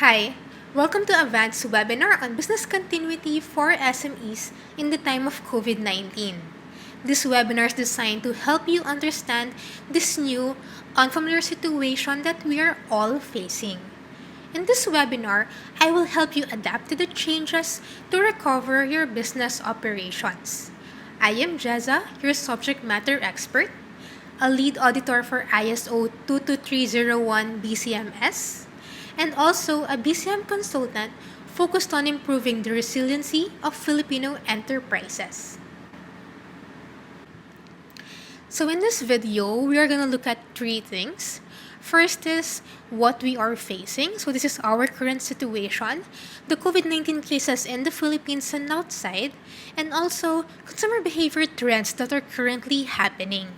Hi, welcome to Avande's webinar on business continuity for SMEs in the time of COVID-19. This webinar is designed to help you understand this new, unfamiliar situation that we are all facing. In this webinar, I will help you adapt to the changes to recover your business operations. I am Jeza, your subject matter expert, a lead auditor for ISO 22301 BCMS, and also a BCM consultant focused on improving the resiliency of Filipino enterprises. So in this video, we are going to look at three things. First is what we are facing. So this is our current situation, the COVID-19 cases in the Philippines and outside, and also consumer behavior trends that are currently happening.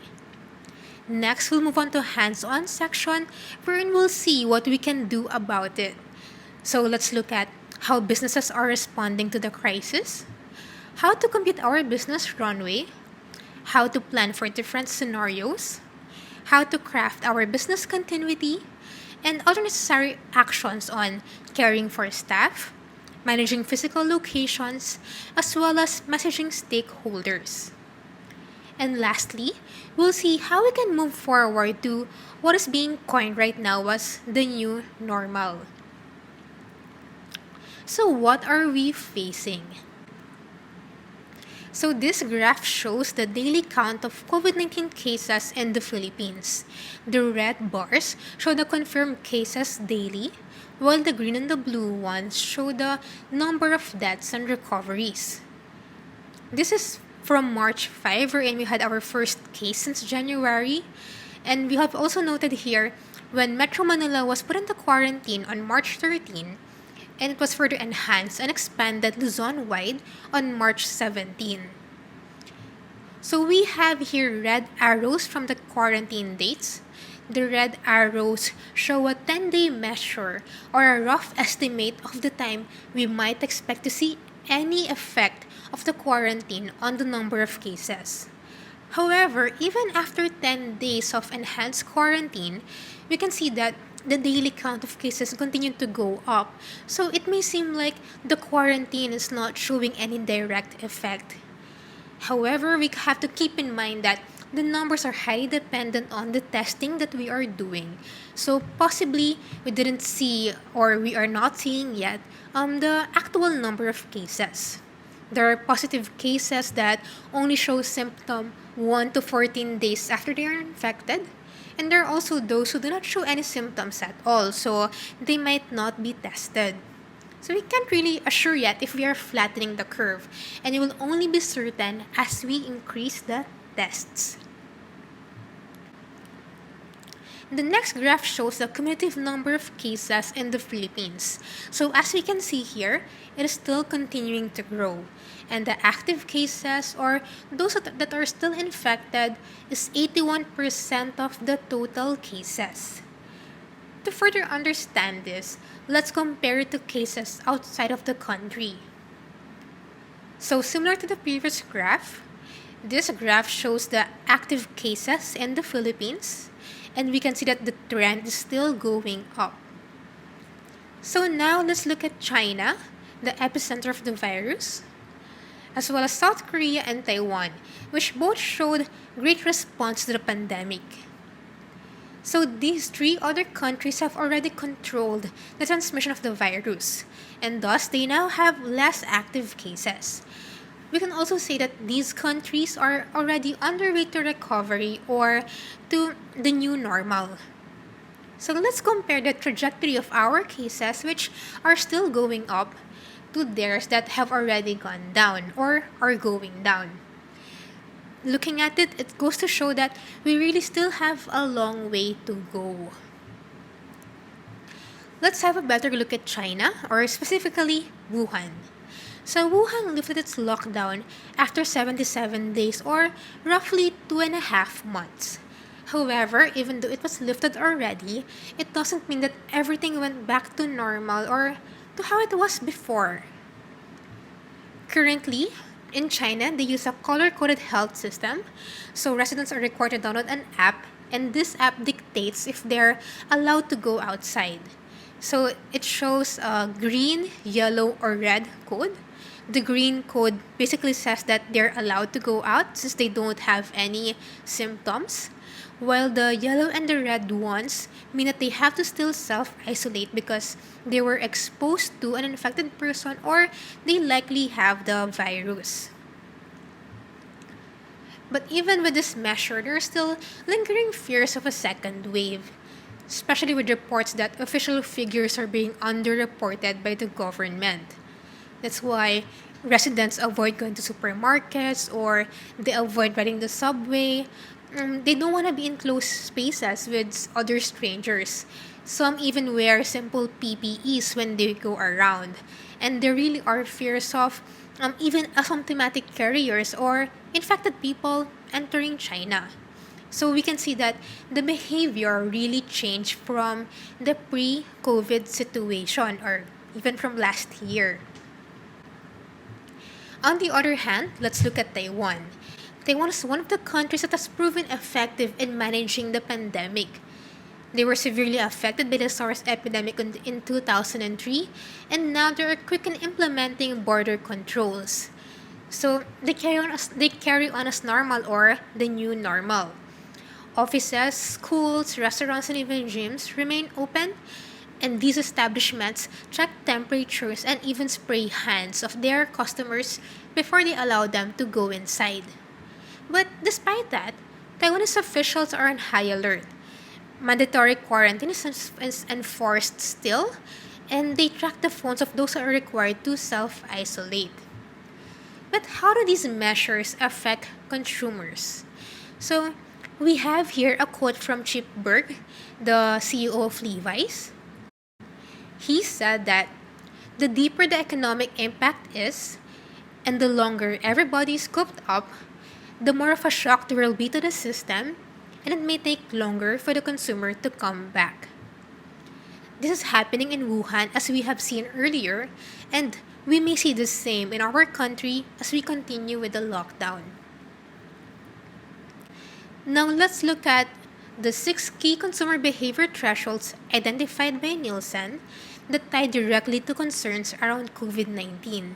Next, we'll move on to hands-on section, wherein we'll see what we can do about it. So let's look at how businesses are responding to the crisis, how to compute our business runway, how to plan for different scenarios, how to craft our business continuity, and other necessary actions on caring for staff, managing physical locations, as well as messaging stakeholders. And lastly, we'll see how we can move forward to what is being coined right now as the new normal. So what are we facing? So this graph shows the daily count of COVID-19 cases in the Philippines. The red bars show the confirmed cases daily, while the green and the blue ones show the number of deaths and recoveries. This is from March 5, wherein we had our first case since January. And we have also noted here when Metro Manila was put into quarantine on March 13, and it was further enhanced and expanded Luzon-wide on March 17. So we have here red arrows from the quarantine dates. The red arrows show a 10-day measure or a rough estimate of the time we might expect to see any effect of the quarantine on the number of cases. However, even after 10 days of enhanced quarantine, we can see that the daily count of cases continued to go up. So it may seem like the quarantine is not showing any direct effect. However, we have to keep in mind that the numbers are highly dependent on the testing that we are doing. So possibly we didn't see or we are not seeing yet the actual number of cases. There are positive cases that only show symptom 1 to 14 days after they are infected. And there are also those who do not show any symptoms at all, so they might not be tested. So we can't really assure yet if we are flattening the curve, and it will only be certain as we increase the tests. The next graph shows the cumulative number of cases in the Philippines. So as we can see here, it is still continuing to grow. And the active cases, or those that are still infected, is 81% of the total cases. To further understand this, let's compare it to cases outside of the country. So similar to the previous graph, this graph shows the active cases in the Philippines, and we can see that the trend is still going up. So now let's look at China, the epicenter of the virus, as well as South Korea and Taiwan, which both showed great response to the pandemic. So these three other countries have already controlled the transmission of the virus, and thus they now have less active cases. We can also say that these countries are already on their way to recovery or to the new normal. So let's compare the trajectory of our cases, which are still going up, to theirs that have already gone down or are going down. Looking at it, it goes to show that we really still have a long way to go. Let's have a better look at China, or specifically Wuhan. So Wuhan lifted its lockdown after 77 days or roughly 2.5 months. However, even though it was lifted already, it doesn't mean that everything went back to normal or to how it was before. Currently, in China, they use a color-coded health system, so residents are required to download an app, and this app dictates if they're allowed to go outside. So it shows a green, yellow, or red code. The green code basically says that they're allowed to go out since they don't have any symptoms, while the yellow and the red ones mean that they have to still self isolate because they were exposed to an infected person or they likely have the virus. But even with this measure, there are still lingering fears of a second wave, especially with reports that official figures are being underreported by the government. That's why residents avoid going to supermarkets or they avoid riding the subway. They don't want to be in close spaces with other strangers. Some even wear simple PPEs when they go around. And there really are fears of even asymptomatic carriers or infected people entering China. So we can see that the behavior really changed from the pre COVID situation or even from last year. On the other hand, let's look at Taiwan. Taiwan is one of the countries that has proven effective in managing the pandemic. They were severely affected by the SARS epidemic in 2003, and now they are quick in implementing border controls. So they carry on as normal or the new normal. Offices, schools, restaurants, and even gyms remain open, and these establishments check temperatures and even spray hands of their customers before they allow them to go inside. But despite that, Taiwanese officials are on high alert. Mandatory quarantine is enforced still, and they track the phones of those who are required to self isolate. But how do these measures affect consumers? So, we have here a quote from Chip Berg, the CEO of Levi's. He said that the deeper the economic impact is, and the longer everybody is cooped up, the more of a shock there will be to the system, and it may take longer for the consumer to come back. This is happening in Wuhan as we have seen earlier, and we may see the same in our country as we continue with the lockdown. Now let's look at the six key consumer behavior thresholds identified by Nielsen that tie directly to concerns around COVID 19.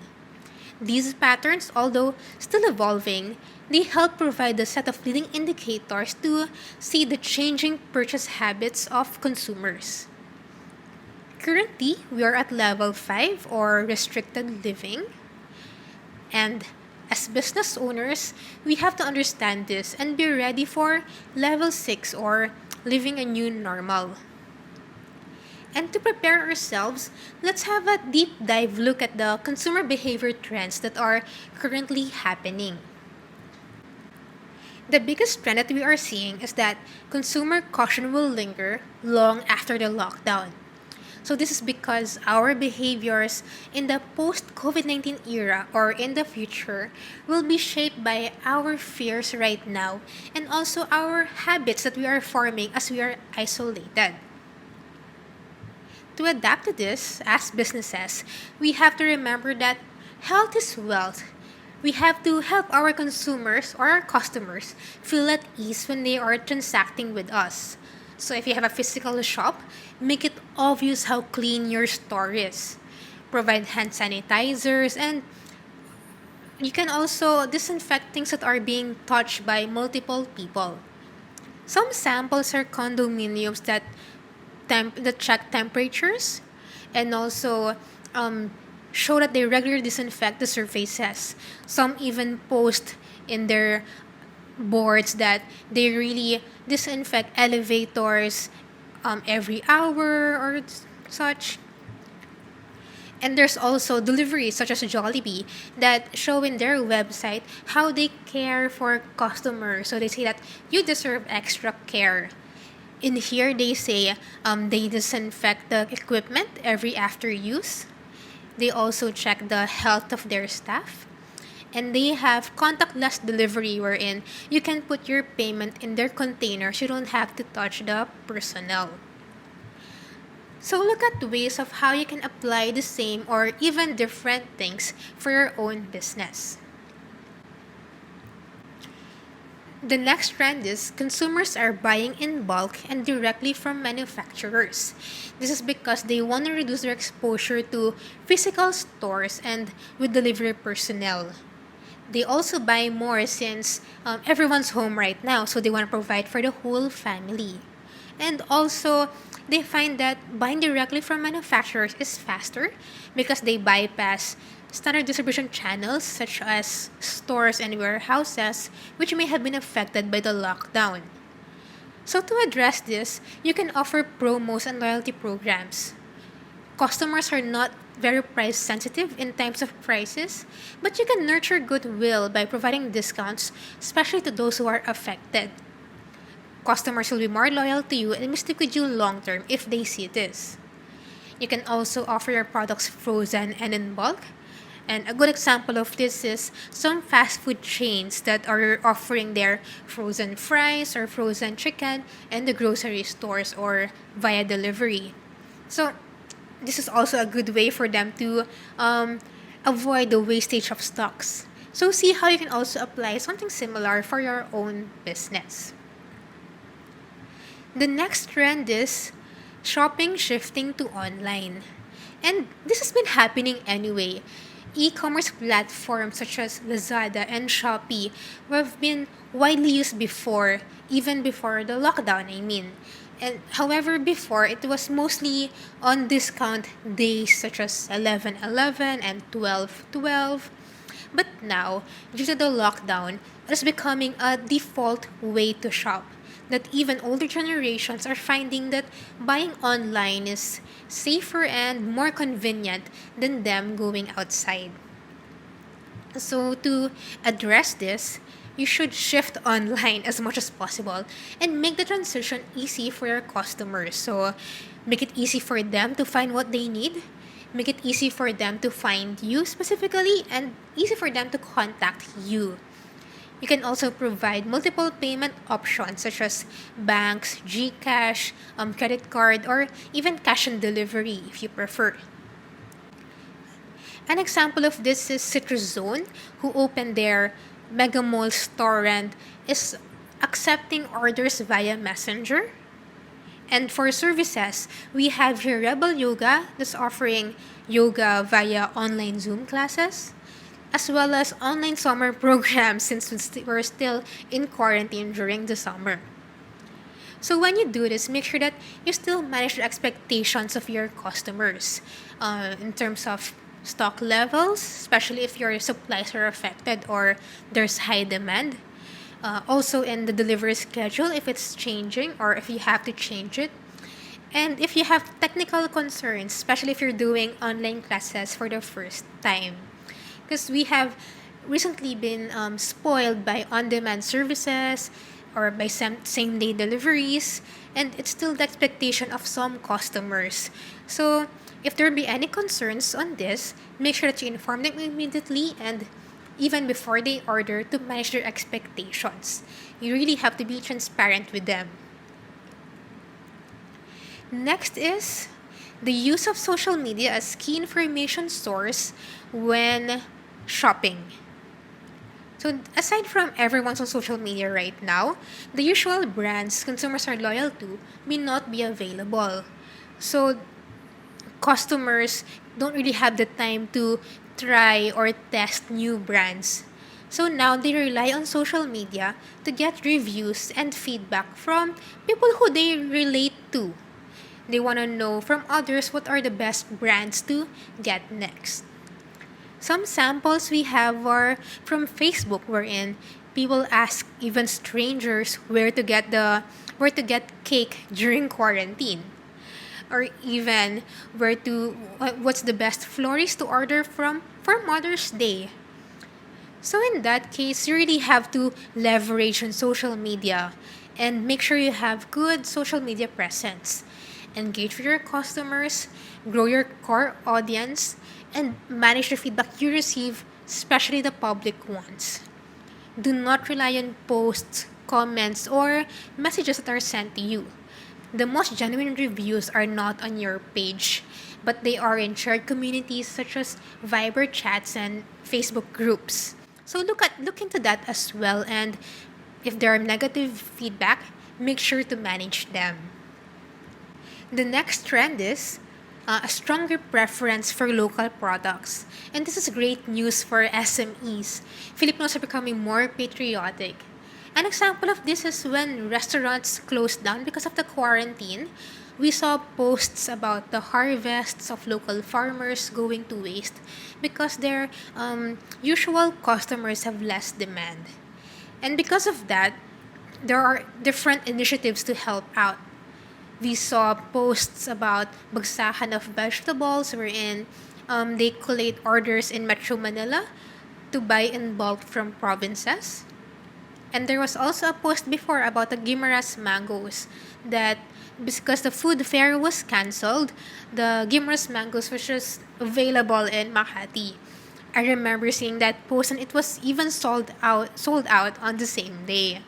These patterns, although still evolving, they help provide a set of leading indicators to see the changing purchase habits of consumers. Currently, we are at level 5 or restricted living, and as business owners, we have to understand this and be ready for level 6 or living a new normal. And to prepare ourselves, let's have a deep dive look at the consumer behavior trends that are currently happening. The biggest trend that we are seeing is that consumer caution will linger long after the lockdown. So this is because our behaviors in the post COVID-19 era or in the future will be shaped by our fears right now and also our habits that we are forming as we are isolated. To adapt to this, as businesses, we have to remember that health is wealth. We have to help our consumers or our customers feel at ease when they are transacting with us. So if you have a physical shop, make it obvious how clean your store is. Provide hand sanitizers, and you can also disinfect things that are being touched by multiple people. Some samples are condominiums that check temperatures and also show that they regularly disinfect the surfaces. Some even post in their boards that they really disinfect elevators every hour or such. And there's also deliveries such as Jollibee that show in their website how they care for customers. So they say that you deserve extra care. In here, they say they disinfect the equipment every after use. They also check the health of their staff. And they have contactless delivery wherein you can put your payment in their containers. You don't have to touch the personnel. So look at ways of how you can apply the same or even different things for your own business. The next trend is consumers are buying in bulk and directly from manufacturers. This is because they want to reduce their exposure to physical stores and with delivery personnel. They also buy more since everyone's home right now, so they want to provide for the whole family. And also, they find that buying directly from manufacturers is faster because they bypass standard distribution channels such as stores and warehouses, which may have been affected by the lockdown. So, to address this, you can offer promos and loyalty programs. Customers are not very price sensitive in times of crisis, but you can nurture goodwill by providing discounts, especially to those who are affected. Customers will be more loyal to you and will stick with you long term if they see this. You can also offer your products frozen and in bulk. And a good example of this is some fast food chains that are offering their frozen fries or frozen chicken in the grocery stores or via delivery. So, this is also a good way for them to avoid the wastage of stocks. So, see how you can also apply something similar for your own business. The next trend is shopping shifting to online. And this has been happening anyway. E-commerce platforms such as Lazada and Shopee have been widely used before, even before the lockdown, I mean. And however, before it was mostly on discount days such as 11/11 and 12/12. But now, due to the lockdown, it is becoming a default way to shop. That even older generations are finding that buying online is safer and more convenient than them going outside. So, to address this, you should shift online as much as possible and make the transition easy for your customers. So, make it easy for them to find what they need, make it easy for them to find you specifically, and easy for them to contact you. You can also provide multiple payment options such as banks, GCash, credit card, or even cash on delivery if you prefer. An example of this is Citrus Zone, who opened their Mega Mall store and is accepting orders via Messenger. And for services, we have here Rebel Yoga that's offering yoga via online Zoom classes, as well as online summer programs since we're still in quarantine during the summer. So when you do this, make sure that you still manage the expectations of your customers in terms of stock levels, especially if your supplies are affected or there's high demand. Also in the delivery schedule if it's changing or if you have to change it. And if you have technical concerns, especially if you're doing online classes for the first time. Because we have recently been spoiled by on-demand services or by same-day deliveries, and it's still the expectation of some customers. So, if there be any concerns on this, make sure that you inform them immediately and even before they order to manage their expectations. You really have to be transparent with them. Next is the use of social media as key information source when shopping. So aside from everyone's on social media right now, the usual brands consumers are loyal to may not be available. So customers don't really have the time to try or test new brands. So now they rely on social media to get reviews and feedback from people who they relate to. They want to know from others what are the best brands to get next. Some samples we have are from Facebook wherein people ask even strangers where to get cake during quarantine or even what's the best florist to order from for Mother's Day. So in that case, you really have to leverage on social media and make sure you have good social media presence. Engage with your customers, grow your core audience, and manage the feedback you receive, especially the public ones. Do not rely on posts, comments, or messages that are sent to you. The most genuine reviews are not on your page, but they are in shared communities such as Viber chats and Facebook groups. So look into that as well and If there are negative feedback, make sure to manage them. The next trend is a stronger preference for local products. And this is great news for SMEs. Filipinos are becoming more patriotic. An example of this is when restaurants closed down because of the quarantine. We saw posts about the harvests of local farmers going to waste because their usual customers have less demand. And because of that, there are different initiatives to help out. We saw posts about bagsakan of vegetables wherein they collate orders in Metro Manila to buy in bulk from provinces. And there was also a post before about the Guimaras mangoes that because the food fair was cancelled, the Guimaras mangoes was just available in Makati. I remember seeing that post and it was even sold out on the same day.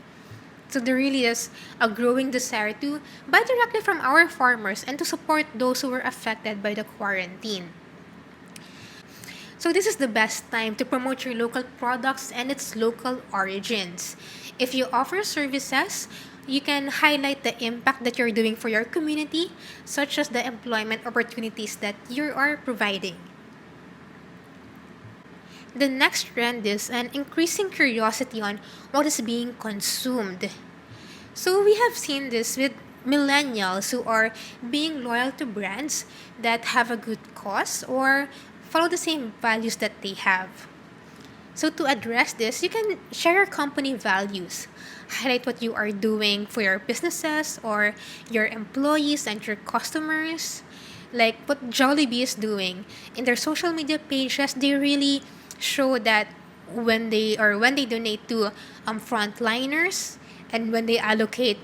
So there really is a growing desire to buy directly from our farmers and to support those who were affected by the quarantine. So this is the best time to promote your local products and its local origins. If you offer services, you can highlight the impact that you're doing for your community, such as the employment opportunities that you are providing. The next trend is an increasing curiosity on what is being consumed. So we have seen this with millennials who are being loyal to brands that have a good cause or follow the same values that they have. So to address this, you can share your company values, highlight what you are doing for your businesses or your employees and your customers. Like what Jollibee is doing in their social media pages, they really show that when they donate to frontliners and when they allocate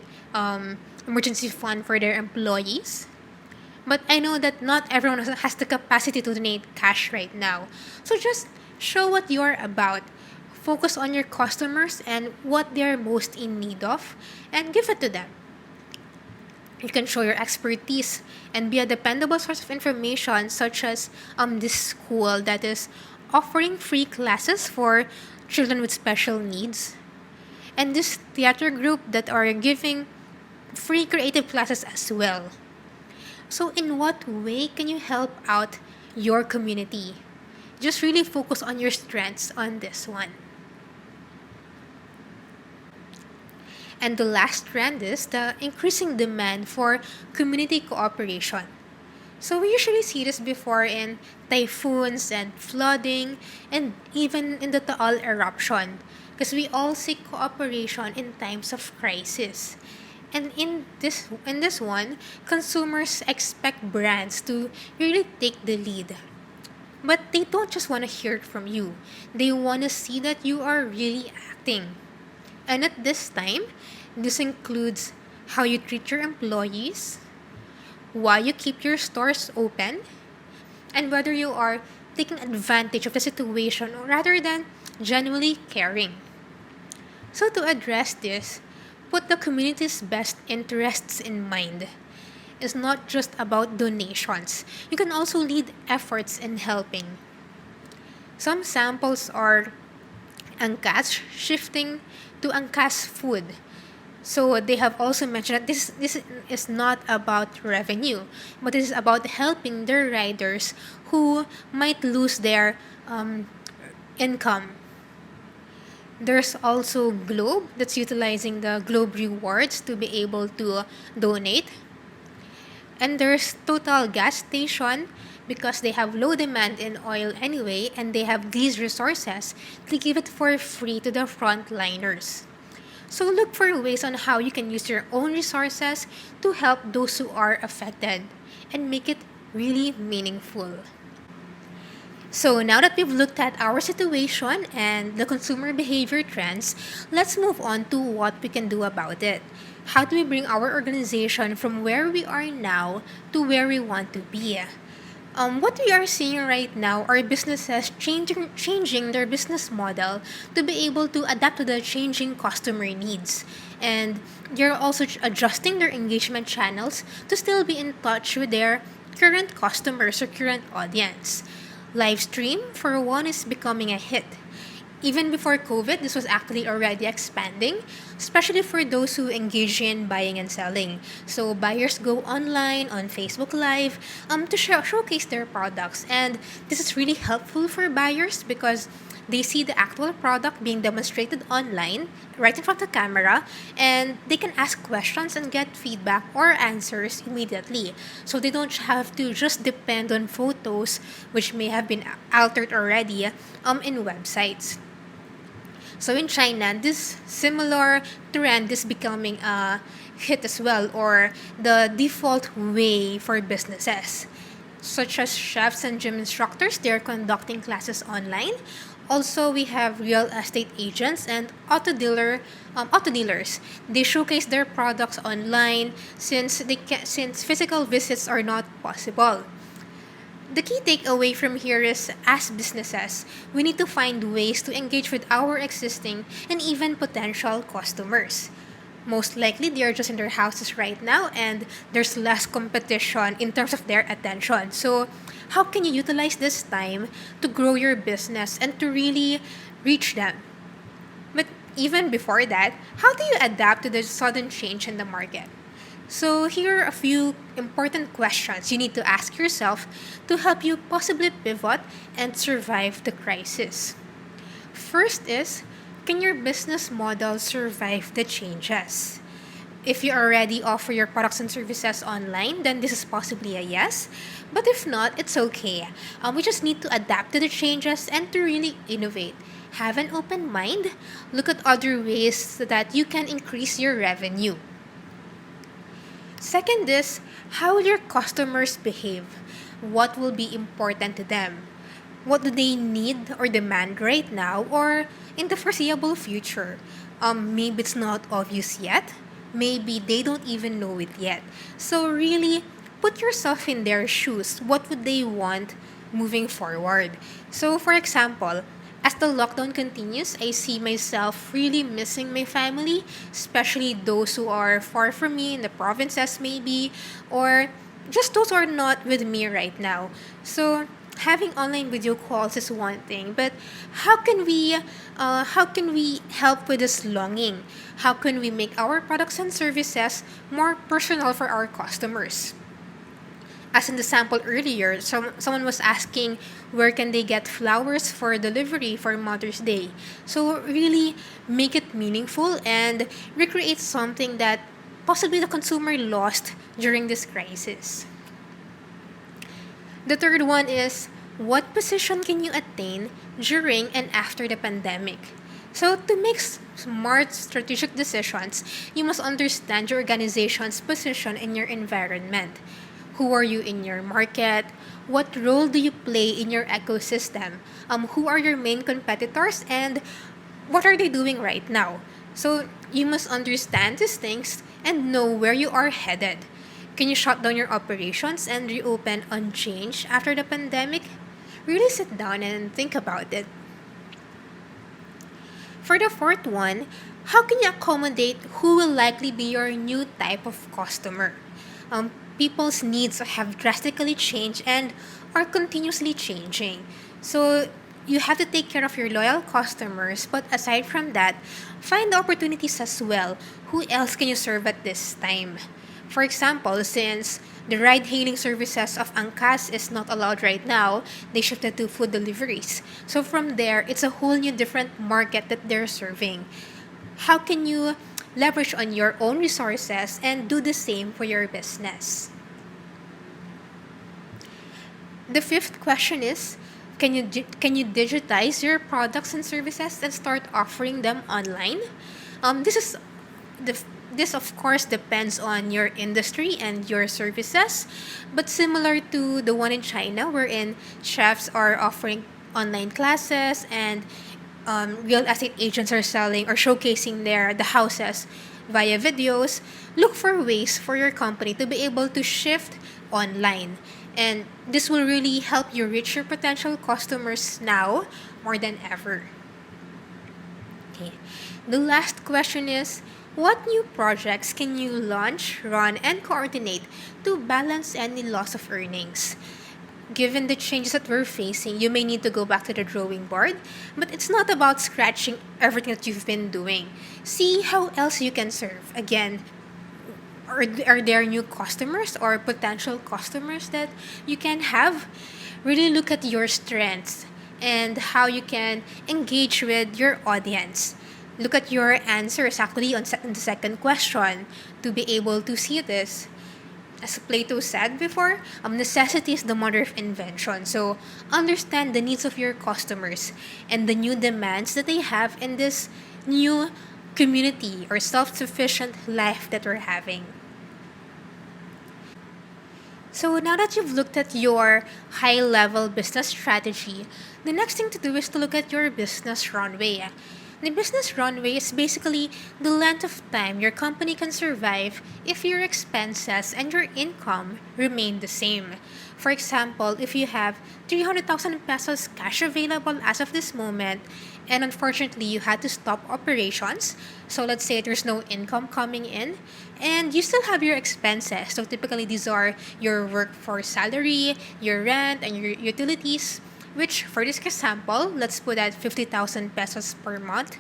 emergency fund for their employees. But I know that not everyone has the capacity to donate cash right now. So just show what you're about. Focus on your customers and what they're most in need of and give it to them. You can show your expertise and be a dependable source of information, such as this school that is offering free classes for children with special needs, and this theater group that are giving free creative classes as well. So, in what way can you help out your community? Just really focus on your strengths on this one. And the last trend is the increasing demand for community cooperation. So we usually see this before in typhoons and flooding and even in the Taal eruption because we all seek cooperation in times of crisis. And in this one, consumers expect brands to really take the lead. But they don't just want to hear it from you. They want to see that you are really acting. And at this time, this includes how you treat your employees, why you keep your stores open, and whether you are taking advantage of the situation rather than genuinely caring. So, to address this, put the community's best interests in mind. It's not just about donations, you can also lead efforts in helping. Some samples are angkas shifting to angkas food. So they have also mentioned that this is not about revenue, but this is about helping their riders who might lose their income. There's also Globe that's utilizing the Globe rewards to be able to donate. And there's Total Gas Station because they have low demand in oil anyway and they have these resources to give it for free to the frontliners. So look for ways on how you can use your own resources to help those who are affected and make it really meaningful. So now that we've looked at our situation and the consumer behavior trends, let's move on to what we can do about it. How do we bring our organization from where we are now to where we want to be? What we are seeing right now are businesses changing their business model to be able to adapt to the changing customer needs. And they're also adjusting their engagement channels to still be in touch with their current customers or current audience. Live stream, for one, is becoming a hit. Even before COVID, this was actually already expanding, especially for those who engage in buying and selling. So buyers go online on Facebook Live to showcase their products. And this is really helpful for buyers because they see the actual product being demonstrated online right in front of the camera, and they can ask questions and get feedback or answers immediately. So they don't have to just depend on photos which may have been altered already in websites. So in China, this similar trend is becoming a hit as well, or the default way for businesses. Such as chefs and gym instructors, they're conducting classes online. Also, we have real estate agents and auto dealers. They showcase their products online since physical visits are not possible. The key takeaway from here is, as businesses, we need to find ways to engage with our existing and even potential customers. Most likely, they are just in their houses right now and there's less competition in terms of their attention. So, how can you utilize this time to grow your business and to really reach them? But even before that, how do you adapt to the sudden change in the market? So, here are a few important questions you need to ask yourself to help you possibly pivot and survive the crisis. First is, can your business model survive the changes? If you already offer your products and services online, then this is possibly a yes. But if not, it's okay. We just need to adapt to the changes and to really innovate. Have an open mind. Look at other ways that you can increase your revenue. Second is, how will your customers behave? What will be important to them? What do they need or demand right now or in the foreseeable future? Maybe it's not obvious yet. Maybe they don't even know it yet. So really, put yourself in their shoes. What would they want moving forward? So for example, as the lockdown continues, I see myself really missing my family, especially those who are far from me in the provinces maybe, or just those who are not with me right now. So having online video calls is one thing, but how can we help with this longing? How can we make our products and services more personal for our customers? As in the sample earlier, someone was asking where can they get flowers for delivery for Mother's Day. So really make it meaningful and recreate something that possibly the consumer lost during this crisis. The third one is, what position can you attain during and after the pandemic? So, to make smart strategic decisions, you must understand your organization's position in your environment. Who are you in your market? What role do you play in your ecosystem? Who are your main competitors and what are they doing right now? So, you must understand these things and know where you are headed. Can you shut down your operations and reopen unchanged after the pandemic? Really sit down and think about it. For the fourth one, how can you accommodate who will likely be your new type of customer? People's needs have drastically changed and are continuously changing. So you have to take care of your loyal customers, but aside from that, find opportunities as well. Who else can you serve at this time? For example, since the ride-hailing services of Angkas is not allowed right now, they shifted to food deliveries. So from there, it's a whole new different market that they're serving. How can you leverage on your own resources and do the same for your business? The fifth question is, can you digitize your products and services and start offering them online? This is the this of course depends on your industry and your services, but similar to the one in China, wherein chefs are offering online classes and real estate agents are selling or showcasing the houses via videos. Look for ways for your company to be able to shift online, and this will really help you reach your potential customers now more than ever. Okay. The last question is, what new projects can you launch, run, and coordinate to balance any loss of earnings? Given the changes that we're facing, you may need to go back to the drawing board, but it's not about scratching everything that you've been doing. See how else you can serve. Again, are there new customers or potential customers that you can have? Really look at your strengths and how you can engage with your audience. Look at your answers actually on the second question to be able to see this. As Plato said before, necessity is the mother of invention. So understand the needs of your customers and the new demands that they have in this new community or self-sufficient life that we're having. So now that you've looked at your high-level business strategy, the next thing to do is to look at your business runway. The business runway is basically the length of time your company can survive if your expenses and your income remain the same. For example, if you have 300,000 pesos cash available as of this moment, and unfortunately you had to stop operations, so let's say there's no income coming in, and you still have your expenses. So typically these are your workforce salary, your rent, and your utilities, which for this example, let's put at 50,000 pesos per month.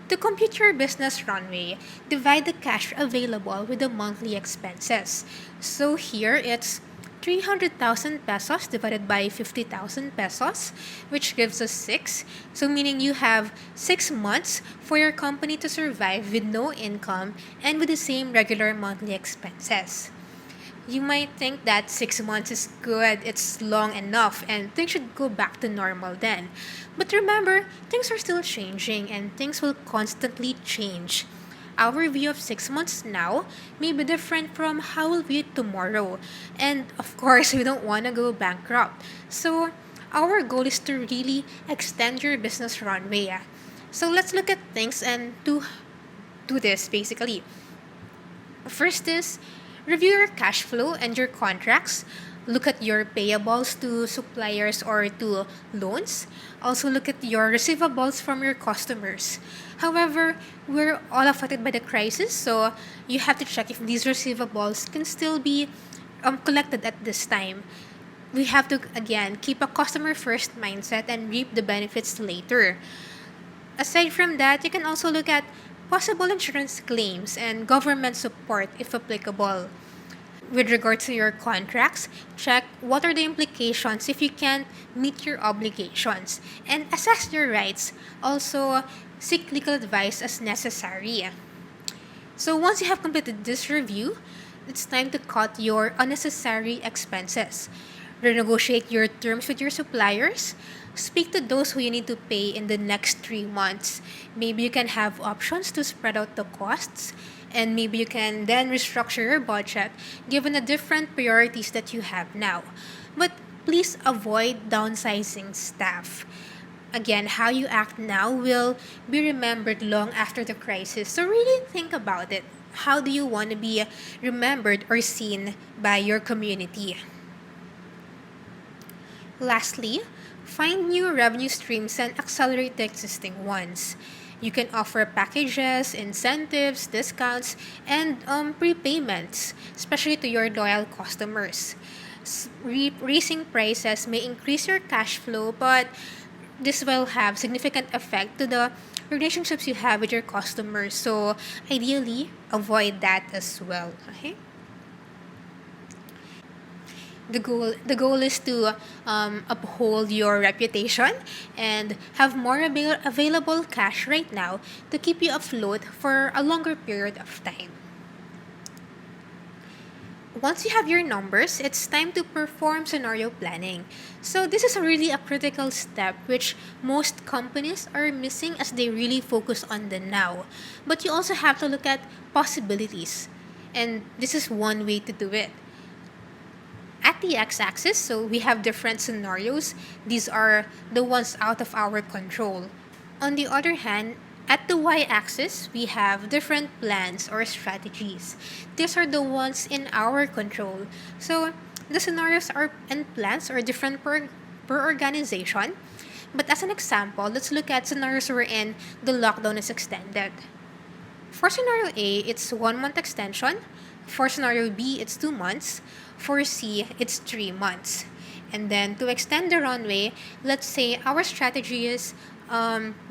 To compute your business runway, divide the cash available with the monthly expenses. So here it's 300,000 pesos divided by 50,000 pesos, which gives us 6. So meaning you have 6 months for your company to survive with no income and with the same regular monthly expenses. You might think that 6 months is good, it's long enough, and things should go back to normal then. But remember, things are still changing and things will constantly change. Our view of 6 months now may be different from how we'll view it tomorrow. And of course, we don't want to go bankrupt. So, our goal is to really extend your business runway. So, let's look at things and do this basically. First is review your cash flow and your contracts. Look at your payables to suppliers or to loans. Also look at your receivables from your customers. However, we're all affected by the crisis, so you have to check if these receivables can still be collected at this time. We have to, again, keep a customer first mindset and reap the benefits later. Aside from that, you can also look at possible insurance claims and government support if applicable. With regard to your contracts, check what are the implications if you can't meet your obligations and assess your rights. Also, seek legal advice as necessary. So once you have completed this review, it's time to cut your unnecessary expenses. Renegotiate your terms with your suppliers. Speak to those who you need to pay in the next 3 months. Maybe you can have options to spread out the costs, and maybe you can then restructure your budget given the different priorities that you have now. But please avoid downsizing staff. Again, how you act now will be remembered long after the crisis. So really think about it. How do you want to be remembered or seen by your community? Lastly, find new revenue streams and accelerate the existing ones. You can offer packages, incentives, discounts, and prepayments, especially to your loyal customers. Raising prices may increase your cash flow, but this will have significant effect to the relationships you have with your customers. So ideally, avoid that as well. Okay. The goal is to uphold your reputation and have more available cash right now to keep you afloat for a longer period of time. Once you have your numbers, it's time to perform scenario planning. So this is really a critical step which most companies are missing as they really focus on the now. But you also have to look at possibilities. And this is one way to do it. At the x-axis, so we have different scenarios. These are the ones out of our control. On the other hand, at the y-axis, we have different plans or strategies. These are the ones in our control. So the scenarios are and plans are different per organization. But as an example, let's look at scenarios wherein the lockdown is extended. For scenario A, it's 1 month extension. For scenario B, it's 2 months. For C, it's 3 months. And then to extend the runway, let's say our strategy is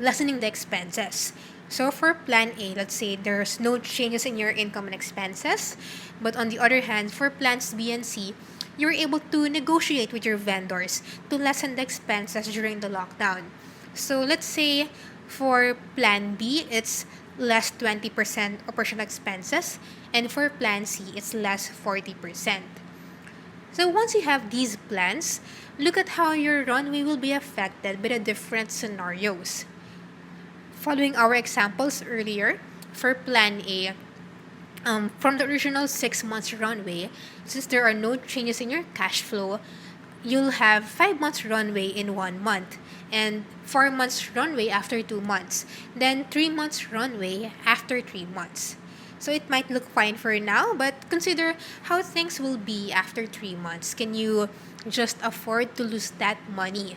lessening the expenses. So for plan A, let's say there's no changes in your income and expenses. But on the other hand, for plans B and C, you're able to negotiate with your vendors to lessen the expenses during the lockdown. So let's say for plan B, it's less 20% operational expenses, and for plan C, it's less 40%. So once you have these plans, look at how your runway will be affected by the different scenarios. Following our examples earlier, for plan A, from the original 6 months runway, since there are no changes in your cash flow, you'll have 5 months runway in 1 month, and 4 months runway after 2 months, then 3 months runway after 3 months. So it might look fine for now, but consider how things will be after 3 months. Can you just afford to lose that money?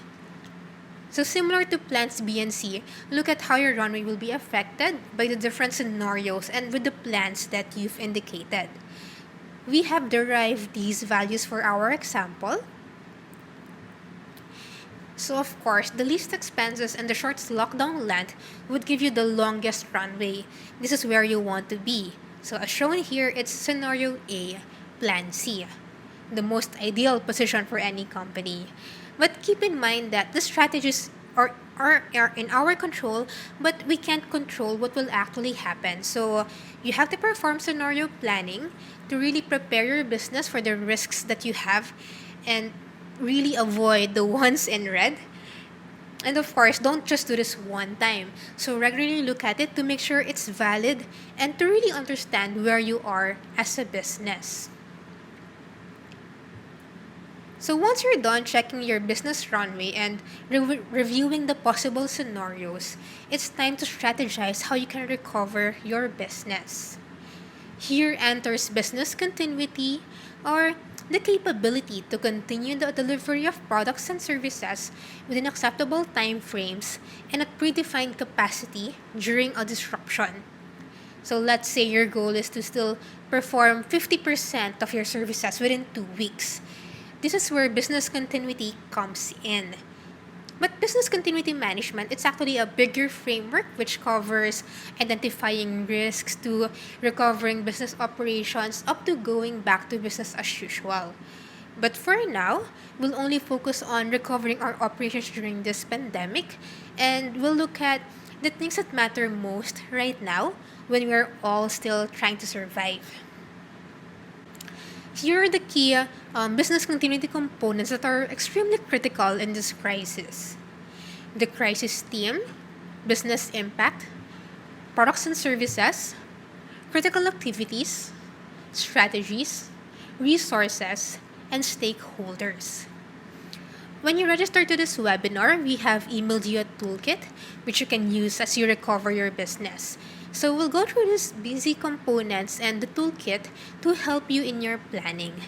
So similar to plans B and C, look at how your runway will be affected by the different scenarios and with the plans that you've indicated. We have derived these values for our example. So of course, the least expenses and the shortest lockdown length would give you the longest runway. This is where you want to be. So as shown here, it's scenario A, plan C, the most ideal position for any company. But keep in mind that the strategies are in our control, but we can't control what will actually happen. So you have to perform scenario planning to really prepare your business for the risks that you have and really avoid the ones in red. And of course, don't just do this one time. So regularly look at it to make sure it's valid and to really understand where you are as a business. So once you're done checking your business runway and reviewing the possible scenarios, it's time to strategize how you can recover your business. Here enters business continuity, or the capability to continue the delivery of products and services within acceptable time frames and at predefined capacity during a disruption. So let's say your goal is to still perform 50% of your services within 2 weeks. This is where business continuity comes in. But business continuity management, it's actually a bigger framework which covers identifying risks to recovering business operations up to going back to business as usual. But for now, we'll only focus on recovering our operations during this pandemic, and we'll look at the things that matter most right now when we're all still trying to survive. Here are the key business continuity components that are extremely critical in this crisis: the crisis team, business impact, products and services, critical activities, strategies, resources, and stakeholders. When you register to this webinar, we have emailed you a toolkit which you can use as you recover your business. So we'll go through these busy components and the toolkit to help you in your planning.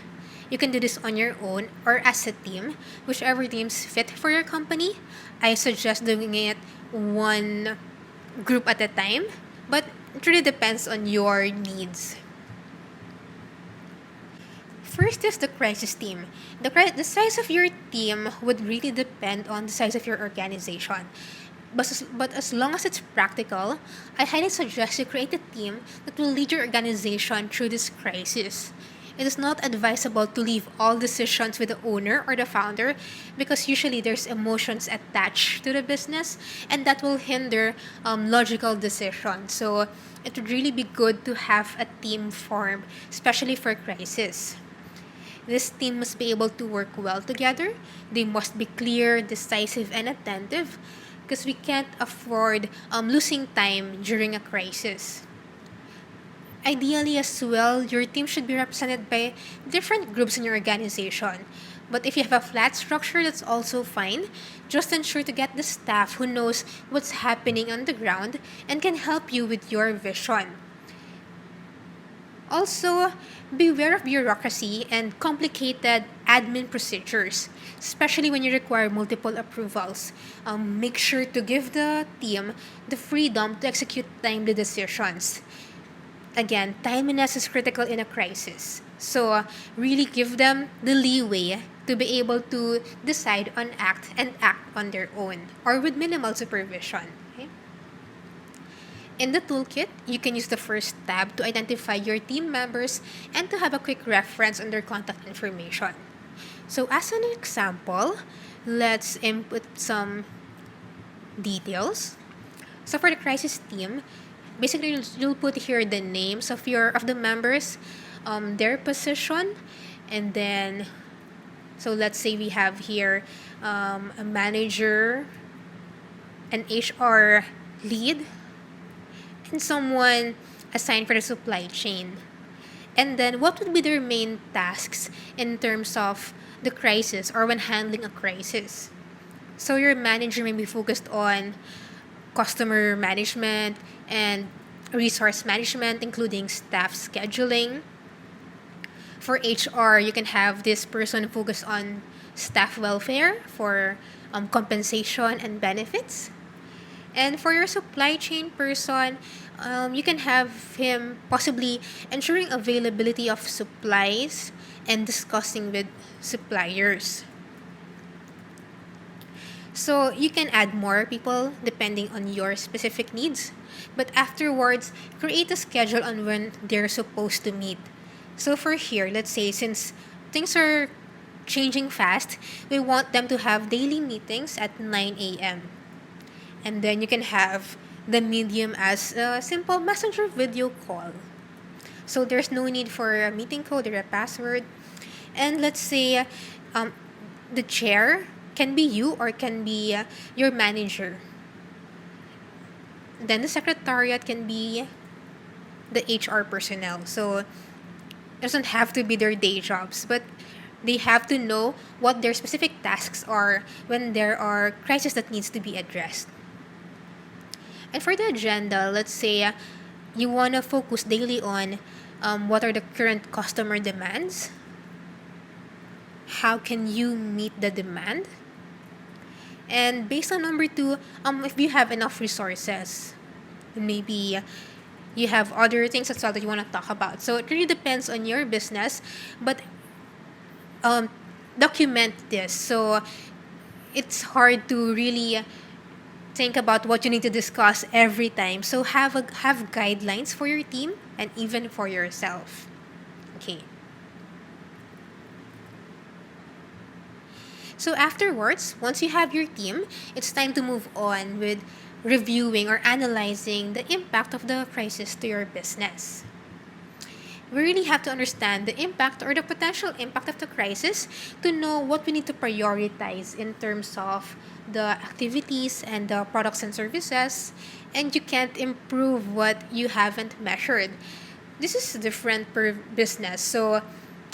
You can do this on your own or as a team, whichever teams fit for your company. I suggest doing it one group at a time, but it really depends on your needs. First is the crisis team. The size of your team would really depend on the size of your organization. But as long as it's practical, I highly suggest you create a team that will lead your organization through this crisis. It is not advisable to leave all decisions with the owner or the founder because usually there's emotions attached to the business and that will hinder logical decisions. So it would really be good to have a team formed, especially for crisis. This team must be able to work well together. They must be clear, decisive, and attentive because we can't afford losing time during a crisis. Ideally, as well, your team should be represented by different groups in your organization. But if you have a flat structure, that's also fine. Just ensure to get the staff who knows what's happening on the ground and can help you with your vision. Also, beware of bureaucracy and complicated admin procedures, especially when you require multiple approvals. Make sure to give the team the freedom to execute timely decisions. Again, timeliness is critical in a crisis. So really give them the leeway to be able to decide on act on their own or with minimal supervision. Okay? In the toolkit, you can use the first tab to identify your team members and to have a quick reference on their contact information. So as an example, let's input some details. So for the crisis team, basically you'll put here the names of the members, their position, and then so let's say we have here a manager, an HR lead, and someone assigned for the supply chain. And then what would be their main tasks in terms of the crisis or when handling a crisis? So your manager may be focused on customer management and resource management, including staff scheduling. For HR, you can have this person focus on staff welfare for compensation and benefits. And for your supply chain person, you can have him possibly ensuring availability of supplies and discussing with suppliers. So you can add more people depending on your specific needs. But afterwards, create a schedule on when they're supposed to meet. So for here, let's say since things are changing fast, we want them to have daily meetings at 9 a.m. And then you can have the medium as a simple messenger video call. So there's no need for a meeting code or a password. And let's say the chair can be you or can be your manager. Then the secretariat can be the HR personnel. So it doesn't have to be their day jobs, but they have to know what their specific tasks are when there are crises that needs to be addressed. And for the agenda, let's say you want to focus daily on what are the current customer demands, how can you meet the demand, and based on number two, if you have enough resources, maybe you have other things as well that you want to talk about. So it really depends on your business, but document this. So it's hard to really think about what you need to discuss every time. So have guidelines for your team and even for yourself. Okay. So afterwards, once you have your team, it's time to move on with reviewing or analyzing the impact of the crisis to your business. We really have to understand the impact or the potential impact of the crisis to know what we need to prioritize in terms of the activities and the products and services, and you can't improve what you haven't measured. This is different per business, so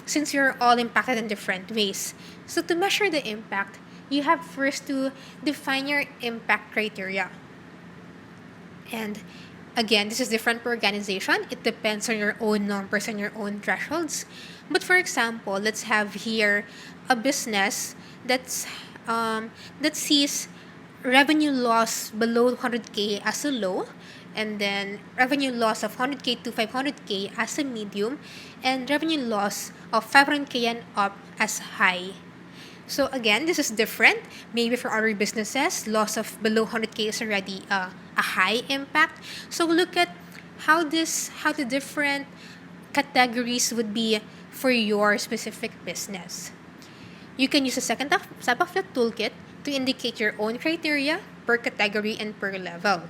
since you're all impacted in different ways. So to measure the impact, you have first to define your impact criteria. And again, this is different per organization. It depends on your own numbers and your own thresholds. But for example, let's have here a business that sees revenue loss below 100K as a low, and then revenue loss of 100K to 500K as a medium, and revenue loss of 500K and up as high. So again, this is different. Maybe for other businesses, loss of below 100K is already a high impact. So look at how the different categories would be for your specific business. You can use the second tab of the toolkit to indicate your own criteria per category and per level.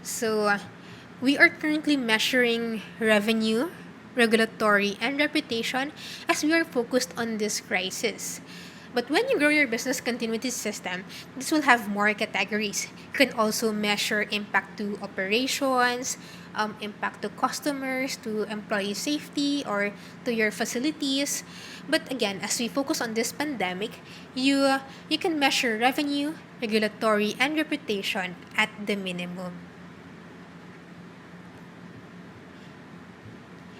So we are currently measuring revenue, regulatory, and reputation as we are focused on this crisis. But when you grow your business continuity system, this will have more categories. You can also measure impact to operations, impact to customers, to employee safety, or to your facilities. But again, as we focus on this pandemic, you can measure revenue, regulatory, and reputation at the minimum.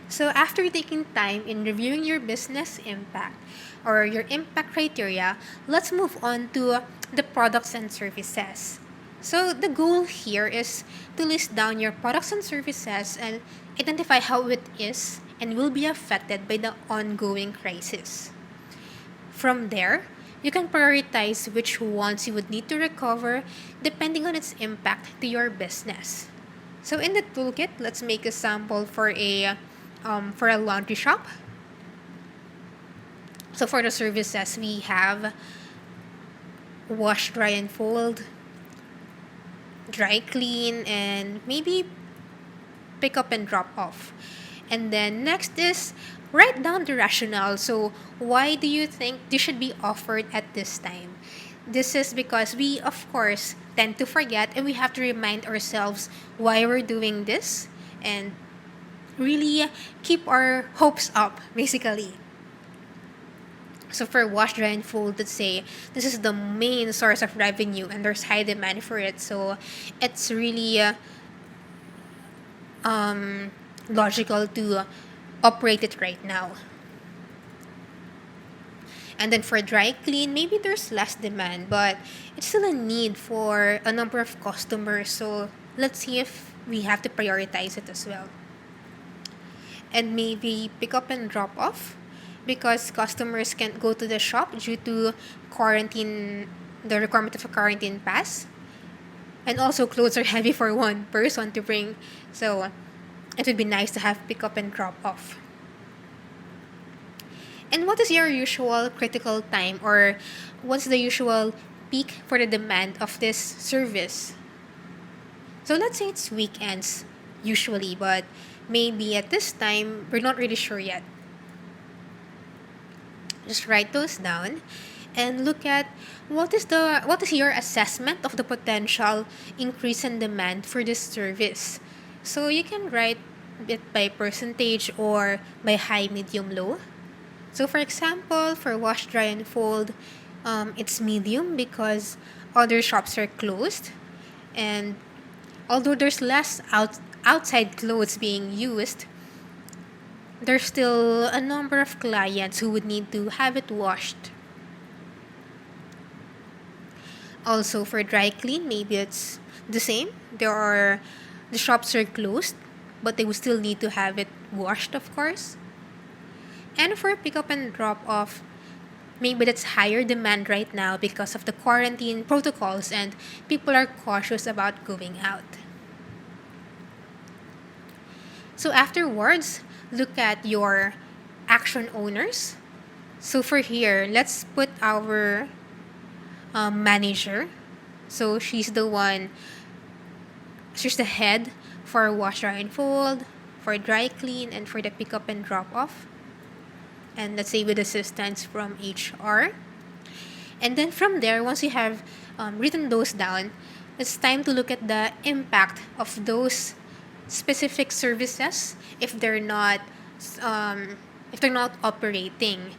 So after taking time in reviewing your business impact or your impact criteria, let's move on to the products and services. So the goal here is to list down your products and services and identify how it is and will be affected by the ongoing crisis. From there, you can prioritize which ones you would need to recover depending on its impact to your business. So in the toolkit, let's make a sample for a laundry shop. So for the services, we have wash, dry, and fold, dry clean, and maybe pick up and drop off. And then next is write down the rationale. So why do you think this should be offered at this time? This is because we, of course, tend to forget and we have to remind ourselves why we're doing this and really keep our hopes up, basically. So for wash, dry, and fold, let's say this is the main source of revenue and there's high demand for it. So it's really logical to operate it right now. And then for dry clean, maybe there's less demand, but it's still a need for a number of customers. So let's see if we have to prioritize it as well. And maybe pick up and drop off because customers can't go to the shop due to quarantine, the requirement of a quarantine pass. And also clothes are heavy for one person to bring. So it would be nice to have pick up and drop off. And what is your usual critical time or what's the usual peak for the demand of this service? So let's say it's weekends usually, but maybe at this time we're not really sure yet. Just write those down and look at what is your assessment of the potential increase in demand for this service. So you can write it by percentage or by high, medium, low. So for example, for wash, dry, and fold, it's medium because other shops are closed. And although there's less outside clothes being used, there's still a number of clients who would need to have it washed. Also for dry clean, maybe it's the same. The shops are closed, but they will still need to have it washed, of course. And for pick up and drop off, maybe that's higher demand right now because of the quarantine protocols and people are cautious about going out. So afterwards, look at your action owners. So for here, let's put our manager. So she's the head for wash, dry, and fold, for dry clean, and for the pick up and drop off. And let's say with assistance from HR. And then from there, once you have written those down, it's time to look at the impact of those specific services if they're not operating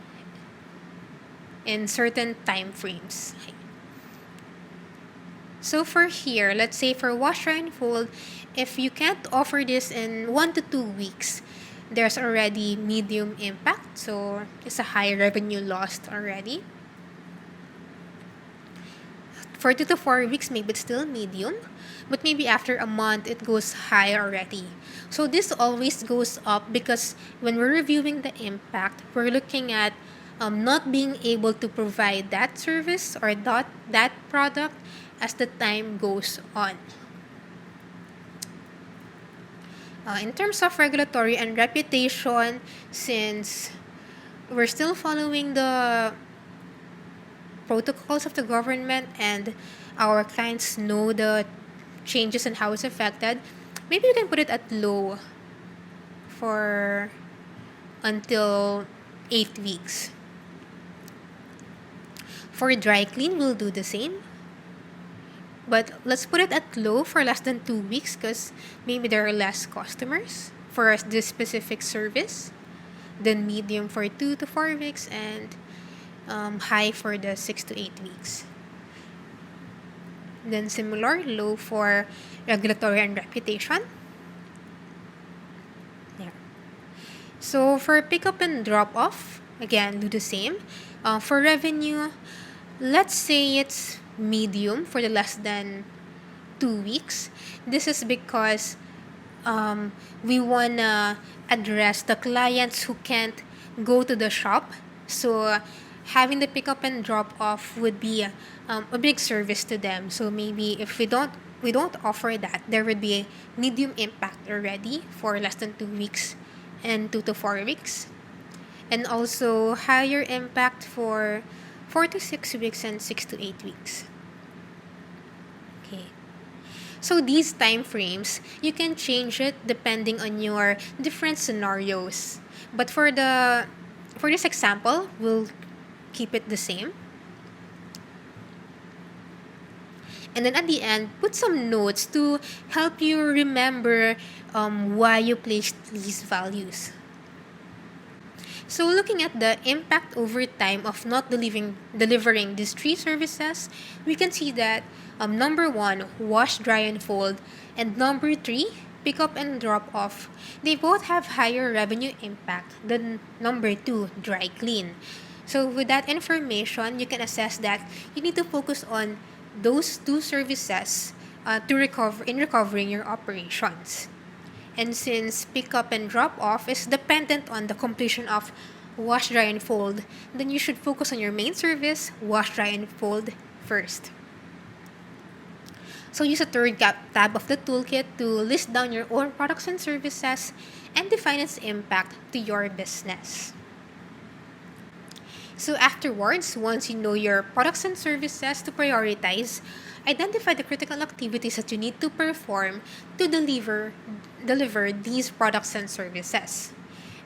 in certain time frames. So for here, let's say for wash, dry, and fold, if you can't offer this in 1 to 2 weeks, there's already medium impact, so it's a high revenue lost already. For 2 to 4 weeks, maybe it's still medium, but maybe after a month, it goes high already. So this always goes up because when we're reviewing the impact, we're looking at not being able to provide that service or that product as the time goes on. In terms of regulatory and reputation, since we're still following the protocols of the government and our clients know the changes and how it's affected, maybe you can put it at low for until 8 weeks. For dry clean, we'll do the same. But let's put it at low for less than 2 weeks because maybe there are less customers for this specific service. Then medium for 2 to 4 weeks and high for the 6 to 8 weeks. Then similar, low for regulatory and reputation. There. So for pick up and drop off, again, do the same. For revenue, let's say it's medium for the less than 2 weeks. This is because we wanna address the clients who can't go to the shop. So having the pick up and drop off would be a big service to them. So maybe if we don't offer that, there would be a medium impact already for less than 2 weeks and 2 to 4 weeks, and also higher impact for 4 to 6 weeks and 6 to 8 weeks. Okay. So these time frames, you can change it depending on your different scenarios. But for this example, we'll keep it the same. And then at the end, put some notes to help you remember why you placed these values. So looking at the impact over time of not delivering these three services, we can see that number one, wash, dry, and fold, and number three, pick up and drop off, they both have higher revenue impact than number two, dry clean. So with that information, you can assess that you need to focus on those two services recovering your operations. And since pick up and drop off is dependent on the completion of wash, dry, and fold, then you should focus on your main service, wash, dry, and fold first. So use the third tab of the toolkit to list down your own products and services and define its impact to your business. So afterwards, once you know your products and services to prioritize, identify the critical activities that you need to perform to deliver these products and services.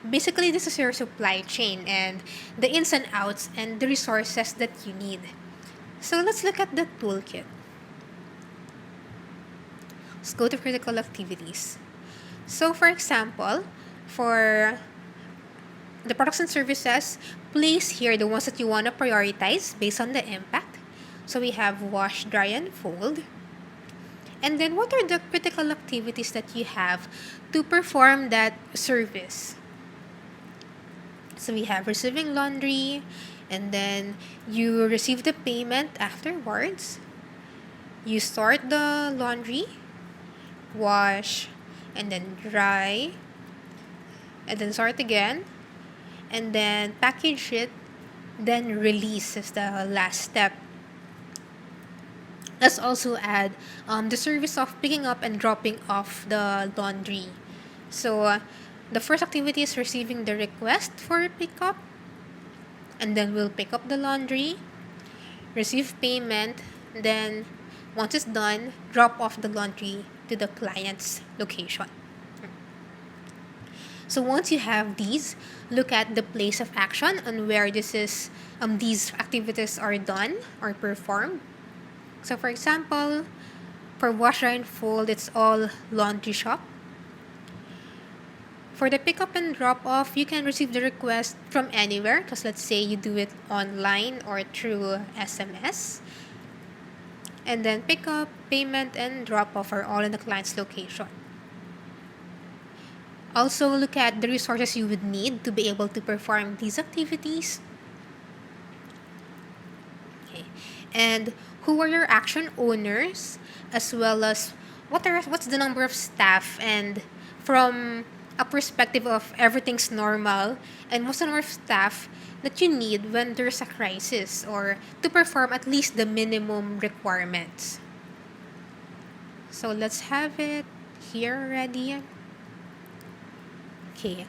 Basically, this is your supply chain and the ins and outs and the resources that you need. So let's look at the toolkit. Let's go to critical activities. So for example, for the products and services, place here the ones that you want to prioritize based on the impact. So we have wash, dry, and fold. And then what are the critical activities that you have to perform that service? So we have receiving laundry, and then you receive the payment afterwards. You sort the laundry, wash, and then dry, and then sort again, and then package it, then release is the last step. Let's also add the service of picking up and dropping off the laundry. So the first activity is receiving the request for pickup, and then we'll pick up the laundry, receive payment, then once it's done, drop off the laundry to the client's location. So once you have these, look at the place of action on where these activities are done or performed. So for example, for wash, dry, and fold, it's all laundry shop. For the pickup and drop off, you can receive the request from anywhere, because let's say you do it online or through SMS. And then pickup, payment, and drop off are all in the client's location. Also, look at the resources you would need to be able to perform these activities. Okay. And who are your action owners, as well as what's the number of staff, and from a perspective of everything's normal, and what's the number of staff that you need when there's a crisis or to perform at least the minimum requirements. So let's have it here ready. Okay.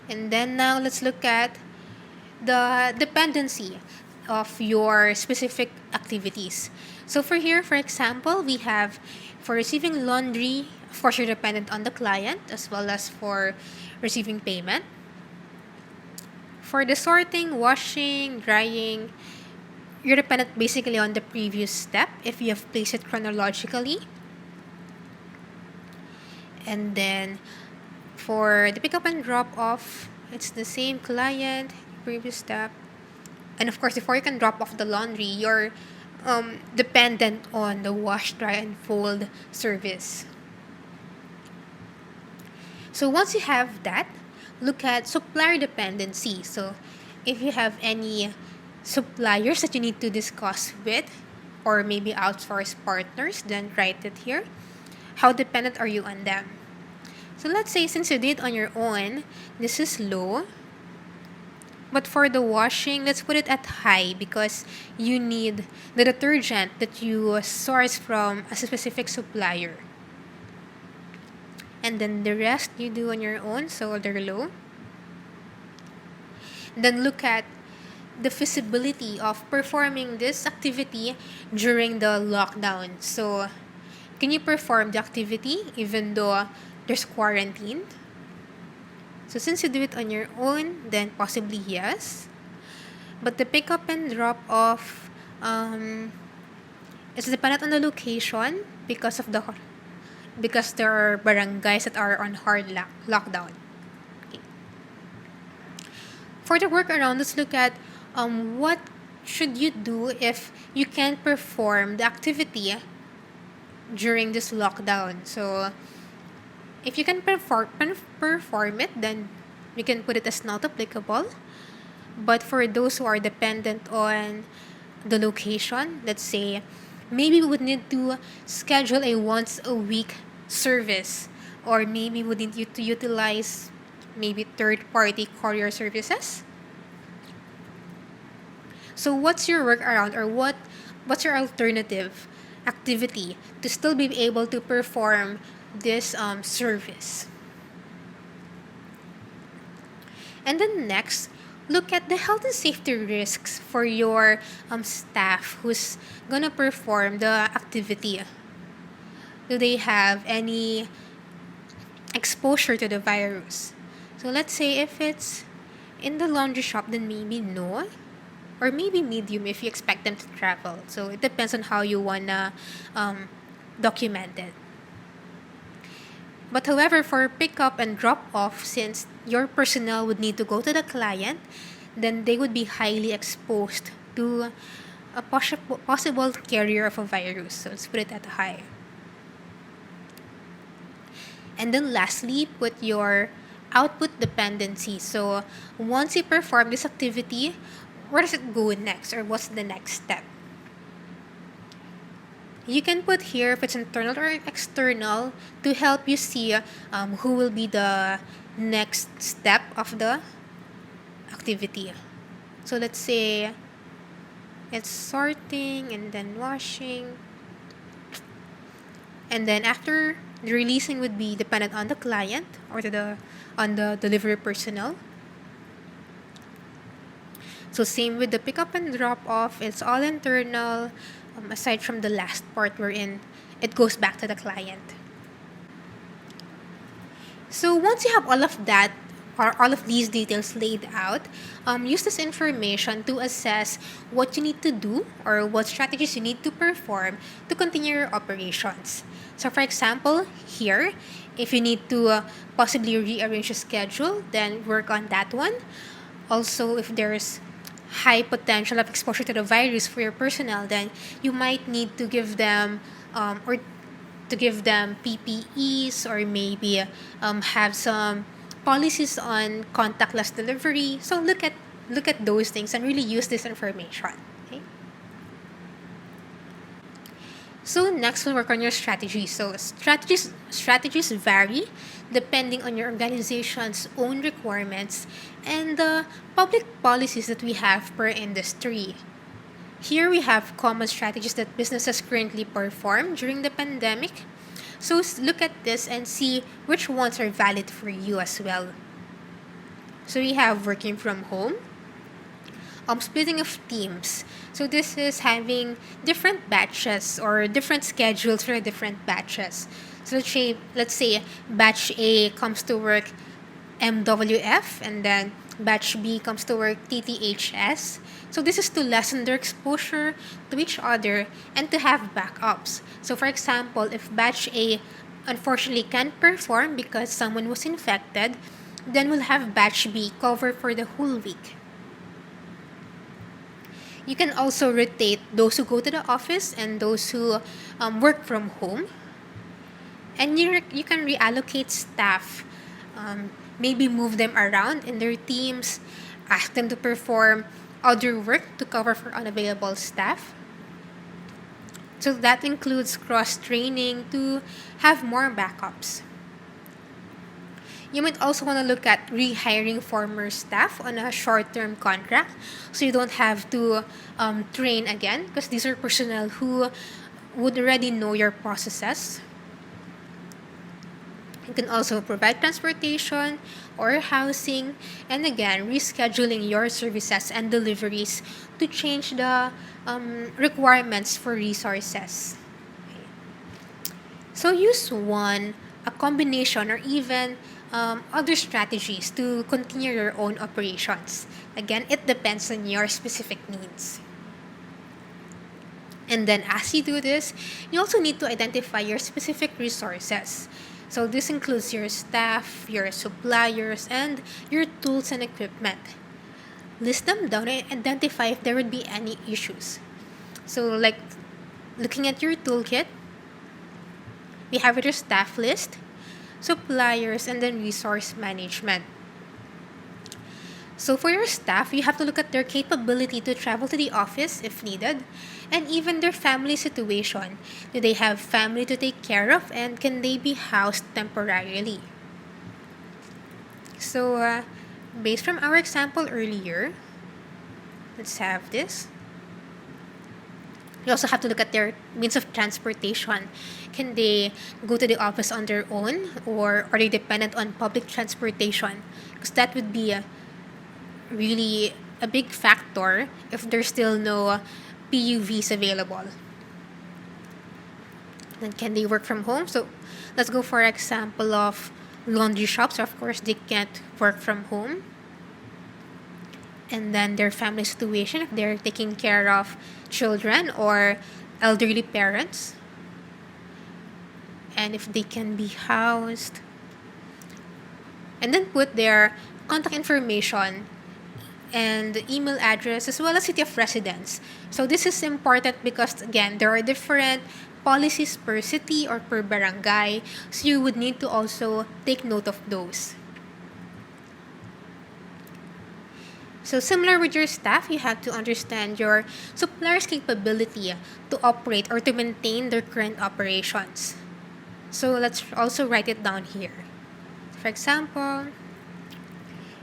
And then now let's look at the dependency of your specific activities. So for here, for example, we have for receiving laundry, of course, you're dependent on the client as well as for receiving payment. For the sorting, washing, drying, you're dependent basically on the previous step if you have placed it chronologically. And then for the pickup and drop off, it's the same client, previous step. And of course, before you can drop off the laundry, you're dependent on the wash, dry, and fold service. So once you have that, look at supplier dependency. So if you have any suppliers that you need to discuss with, or maybe outsource partners, then write it here. how dependent are you on them? So let's say since you did it on your own, this is low. But for the washing, let's put it at high because you need the detergent that you source from a specific supplier. And then the rest you do on your own, so they're low. Then look at the feasibility of performing this activity during the lockdown. So, can you perform the activity even though there's quarantine? So, since you do it on your own, then possibly yes. But the pick up and drop off, it's dependent on the location because there are barangays that are on hard lockdown. Okay. For the workaround, let's look at what should you do if you can't perform the activity during this lockdown. So if you can perform it, then we can put it as not applicable. But for those who are dependent on the location, let's say maybe we would need to schedule a once a week service, or maybe we need you to utilize maybe third party courier services. So what's your workaround, or what's your alternative activity to still be able to perform this service? And then next, look at the health and safety risks for your staff who's gonna perform the activity. Do they have any exposure to the virus? So let's say if it's in the laundry shop, then maybe no, or maybe medium if you expect them to travel. So it depends on how you wanna document it. But however, for pickup and drop off, since your personnel would need to go to the client, then they would be highly exposed to a possible carrier of a virus. So let's put it at high. And then lastly, put your output dependency. So once you perform this activity, where does it go next, or what's the next step? You can put here if it's internal or external to help you see who will be the next step of the activity. So let's say it's sorting and then washing. And then after, the releasing would be dependent on the client or on the delivery personnel. So same with the pickup and drop off, it's all internal, aside from the last part wherein it goes back to the client. So once you have all of that, or all of these details laid out, use this information to assess what you need to do or what strategies you need to perform to continue your operations. So for example, here, if you need to possibly rearrange your schedule, then work on that one. Also, if there's high potential of exposure to the virus for your personnel, then you might need to give them PPEs, or maybe have some policies on contactless delivery. So look at those things and really use this information. Okay. So next we'll work on your strategy. So strategies vary depending on your organization's own requirements and the public policies that we have per industry. Here we have common strategies that businesses currently perform during the pandemic. So look at this and see which ones are valid for you as well. So we have working from home, splitting of teams. So this is having different batches or different schedules for different batches. So let's say batch A comes to work MWF, and then batch B comes to work TTHS. So this is to lessen their exposure to each other and to have backups. So for example, if batch A unfortunately can't perform because someone was infected, then we'll have batch B cover for the whole week. You can also rotate those who go to the office and those who work from home. And you can reallocate staff, maybe move them around in their teams, ask them to perform other work to cover for unavailable staff. So that includes cross training to have more backups. You might also want to look at rehiring former staff on a short term contract so you don't have to train again, because these are personnel who would already know your processes. You can also provide transportation or housing, and again, rescheduling your services and deliveries to change the requirements for resources. So use one, a combination, or even other strategies to continue your own operations. Again, it depends on your specific needs. And then as you do this, you also need to identify your specific resources. So this includes your staff, your suppliers, and your tools and equipment. List them down and identify if there would be any issues. So like looking at your toolkit, we have your staff list, suppliers, and then resource management. So for your staff, you have to look at their capability to travel to the office if needed, and even their family situation. Do they have family to take care of, and can they be housed temporarily? So based from our example earlier, let's have this. You also have to look at their means of transportation. Can they go to the office on their own, or are they dependent on public transportation? Because that would be really a big factor if there's still no PUVs available. Then can they work from home? So let's go for example of laundry shops. Of course, they can't work from home. And then their family situation, if they're taking care of children or elderly parents, and if they can be housed. And then put their contact information and email address as well as city of residence. So this is important because again, there are different policies per city or per barangay, so you would need to also take note of those. So similar with your staff, you have to understand your supplier's capability to operate or to maintain their current operations. So let's also write it down here. For example,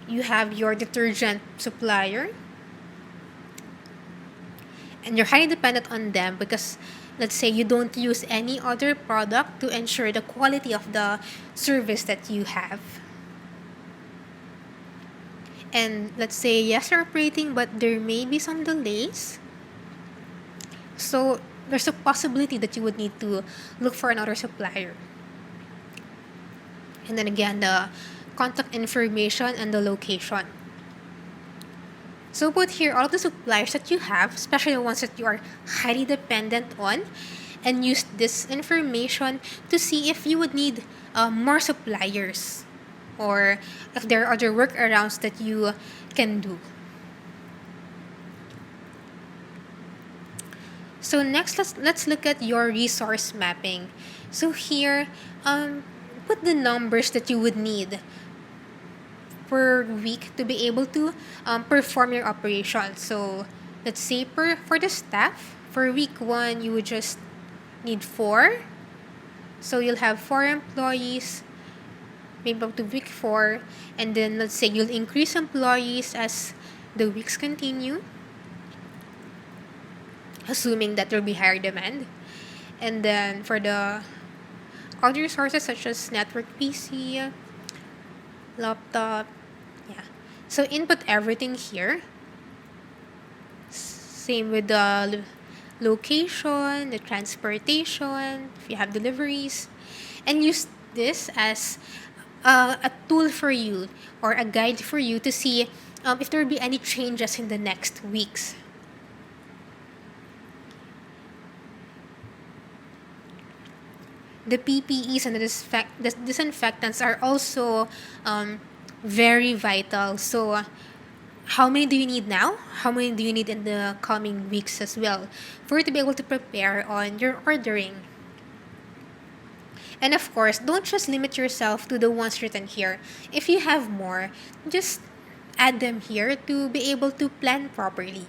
you have your detergent supplier, and you're highly dependent on them because let's say you don't use any other product to ensure the quality of the service that you have. And let's say yes, you're operating, but there may be some delays. So there's a possibility that you would need to look for another supplier. And then again, the contact information and the location. So put here all of the suppliers that you have, especially the ones that you are highly dependent on, and use this information to see if you would need more suppliers or if there are other workarounds that you can do. So next, let's look at your resource mapping. So here, put the numbers that you would need per week to be able to perform your operation. So let's say for the staff, for week 1, you would just need 4. So you'll have 4 employees, maybe up to week 4. And then let's say you'll increase employees as the weeks continue, assuming that there'll be higher demand. And then for the other resources such as network PC, laptop, yeah. So input everything here. Same with the location, the transportation, if you have deliveries, and use this as a tool for you or a guide for you to see if there will be any changes in the next weeks. The PPEs and the disinfectants are also very vital. So how many do you need now? How many do you need in the coming weeks as well for you to be able to prepare on your ordering? And of course, don't just limit yourself to the ones written here. If you have more, just add them here to be able to plan properly.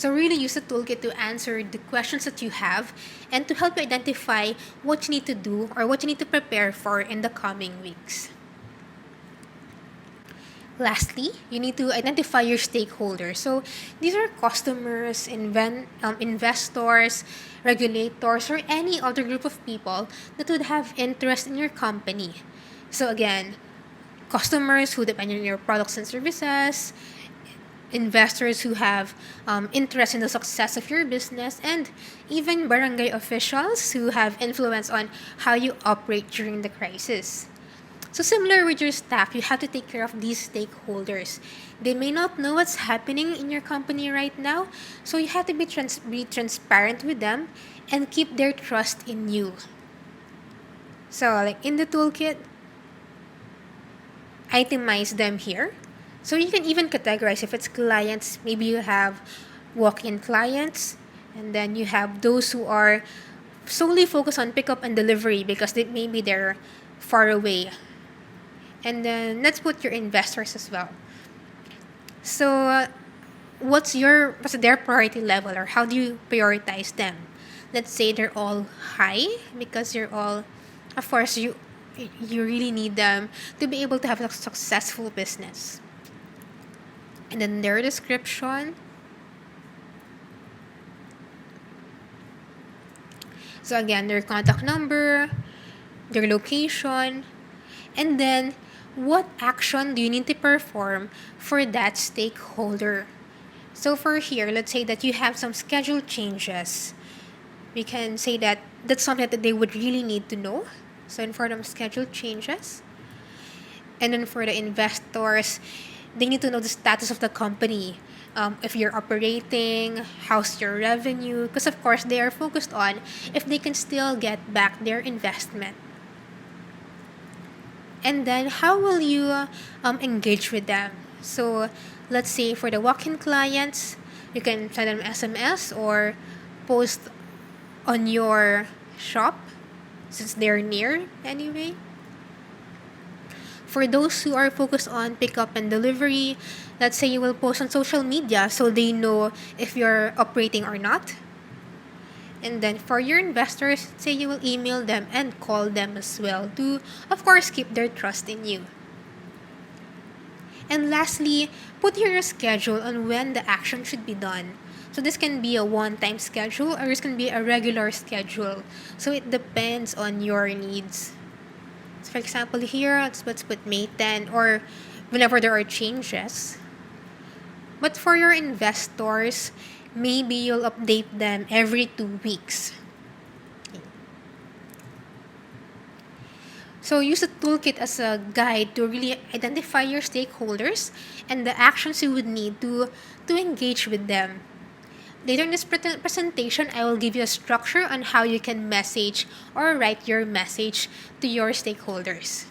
So really use the toolkit to answer the questions that you have and to help you identify what you need to do or what you need to prepare for in the coming weeks. Lastly, you need to identify your stakeholders. So these are customers, investors, regulators, or any other group of people that would have interest in your company. So again, customers who depend on your products and services, investors who have interest in the success of your business, and even barangay officials who have influence on how you operate during the crisis. So similar with your staff, you have to take care of these stakeholders. They may not know what's happening in your company right now, so you have to be transparent with them and keep their trust in you. So like in the toolkit, itemize them here. So you can even categorize if it's clients, maybe you have walk-in clients, and then you have those who are solely focused on pickup and delivery because maybe they're far away. And then let's put your investors as well. So what's their priority level, or how do you prioritize them? Let's say they're all high because you're all, of course, you really need them to be able to have a successful business. And then their description. So again, their contact number, their location, and then what action do you need to perform for that stakeholder? So for here, let's say that you have some schedule changes. We can say that that's something that they would really need to know. So in for them, schedule changes. And then for the investors, they need to know the status of the company. If you're operating, how's your revenue? Because of course, they are focused on if they can still get back their investment. And then how will you engage with them? So let's say for the walk-in clients, you can send them SMS or post on your shop since they're near anyway. For those who are focused on pickup and delivery, let's say you will post on social media so they know if you're operating or not. And then for your investors, say you will email them and call them as well to, of course, keep their trust in you. And lastly, put your schedule on when the action should be done. So this can be a one-time schedule or this can be a regular schedule. So it depends on your needs. So for example, here, let's put May 10 or whenever there are changes. But for your investors, maybe you'll update them every 2 weeks. So use the toolkit as a guide to really identify your stakeholders and the actions you would need to engage with them. Later in this presentation, I will give you a structure on how you can message or write your message to your stakeholders.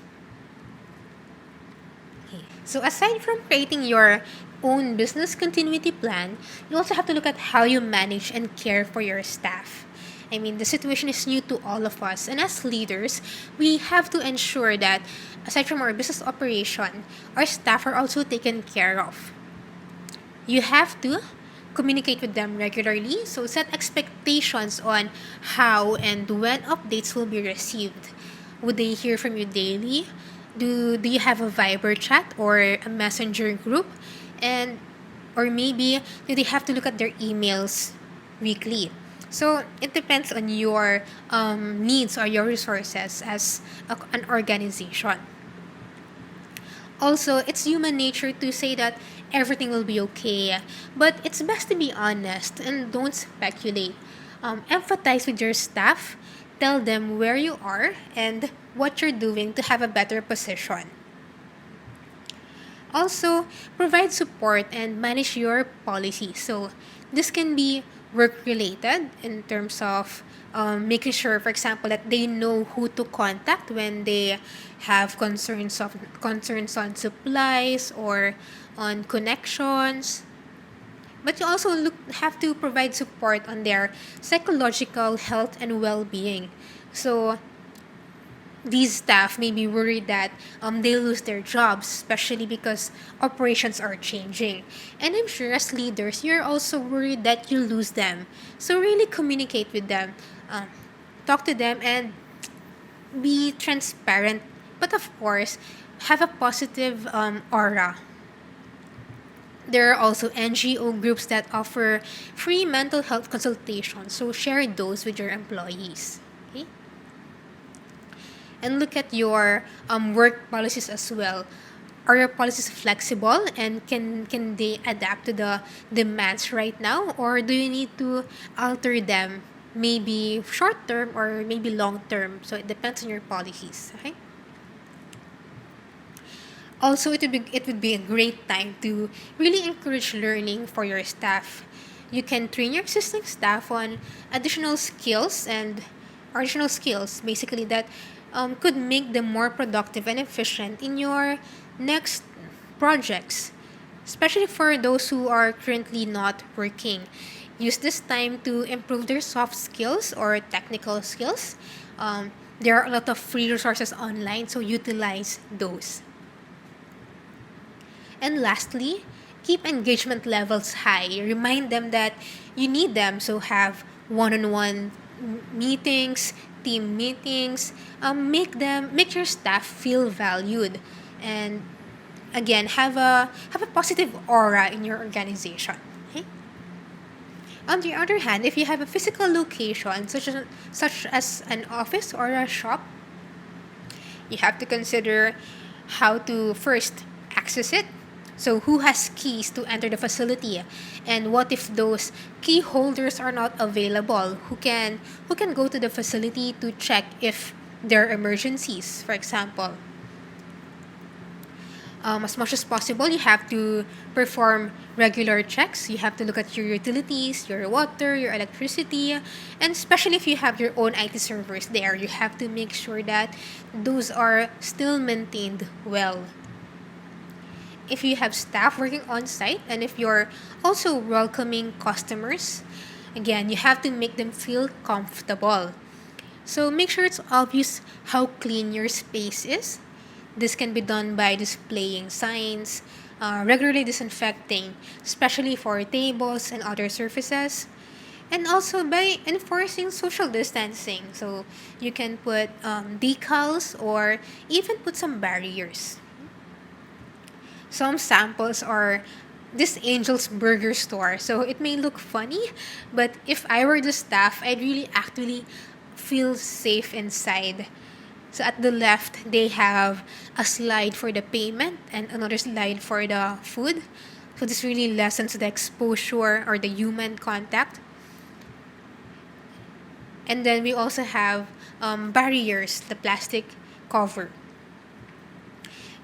Okay. So aside from creating your own business continuity plan, you also have to look at how you manage and care for your staff. I mean, the situation is new to all of us, and as leaders, we have to ensure that aside from our business operation, our staff are also taken care of. You have to communicate with them regularly, so set expectations on how and when updates will be received. Would they hear from you daily? Do you have a Viber chat or a messenger group? And or maybe do they have to look at their emails weekly? So it depends on your needs or your resources as an organization. Also, it's human nature to say that everything will be okay, but it's best to be honest and don't speculate. Empathize with your staff, tell them where you are and what you're doing to have a better position. Also, provide support and manage your policy. So, this can be work related in terms of making sure, for example, that they know who to contact when they have concerns on supplies or on connections. But you also have to provide support on their psychological health and well-being. So, these staff may be worried that they lose their jobs, especially because operations are changing. And I'm sure as leaders, you're also worried that you lose them. So really communicate with them, um, talk to them, and be transparent. But of course, have a positive aura. There are also NGO groups that offer free mental health consultations, so share those with your employees. Okay? And look at your work policies as well. Are your policies flexible, and can they adapt to the demands right now, or do you need to alter them, maybe short term or maybe long term? So it depends on your policies. Okay. Also, it would be a great time to really encourage learning for your staff. You can train your existing staff on additional skills and additional skills, basically, that could make them more productive and efficient in your next projects, especially for those who are currently not working. Use this time to improve their soft skills or technical skills. There are a lot of free resources online, so utilize those. And lastly, keep engagement levels high. Remind them that you need them. So have one-on-one meetings, team meetings. Make your staff feel valued, and again, have a positive aura in your organization. Okay? On the other hand, if you have a physical location such as an office or a shop, you have to consider how to first access it. So, who has keys to enter the facility? And what if those key holders are not available? Who can go to the facility to check if there are emergencies, for example? As much as possible, you have to perform regular checks. You have to look at your utilities, your water, your electricity, and especially if you have your own IT servers there, you have to make sure that those are still maintained well. If you have staff working on site, and if you're also welcoming customers, again, you have to make them feel comfortable. So make sure it's obvious how clean your space is. This can be done by displaying signs, regularly disinfecting, especially for tables and other surfaces, and also by enforcing social distancing. So you can put decals or even put some barriers. Some samples are this Angel's Burger store. So it may look funny, but if I were the staff, I'd really actually feel safe inside. So at the left, they have a slide for the payment and another slide for the food. So this really lessens the exposure or the human contact. And then we also have barriers, the plastic cover.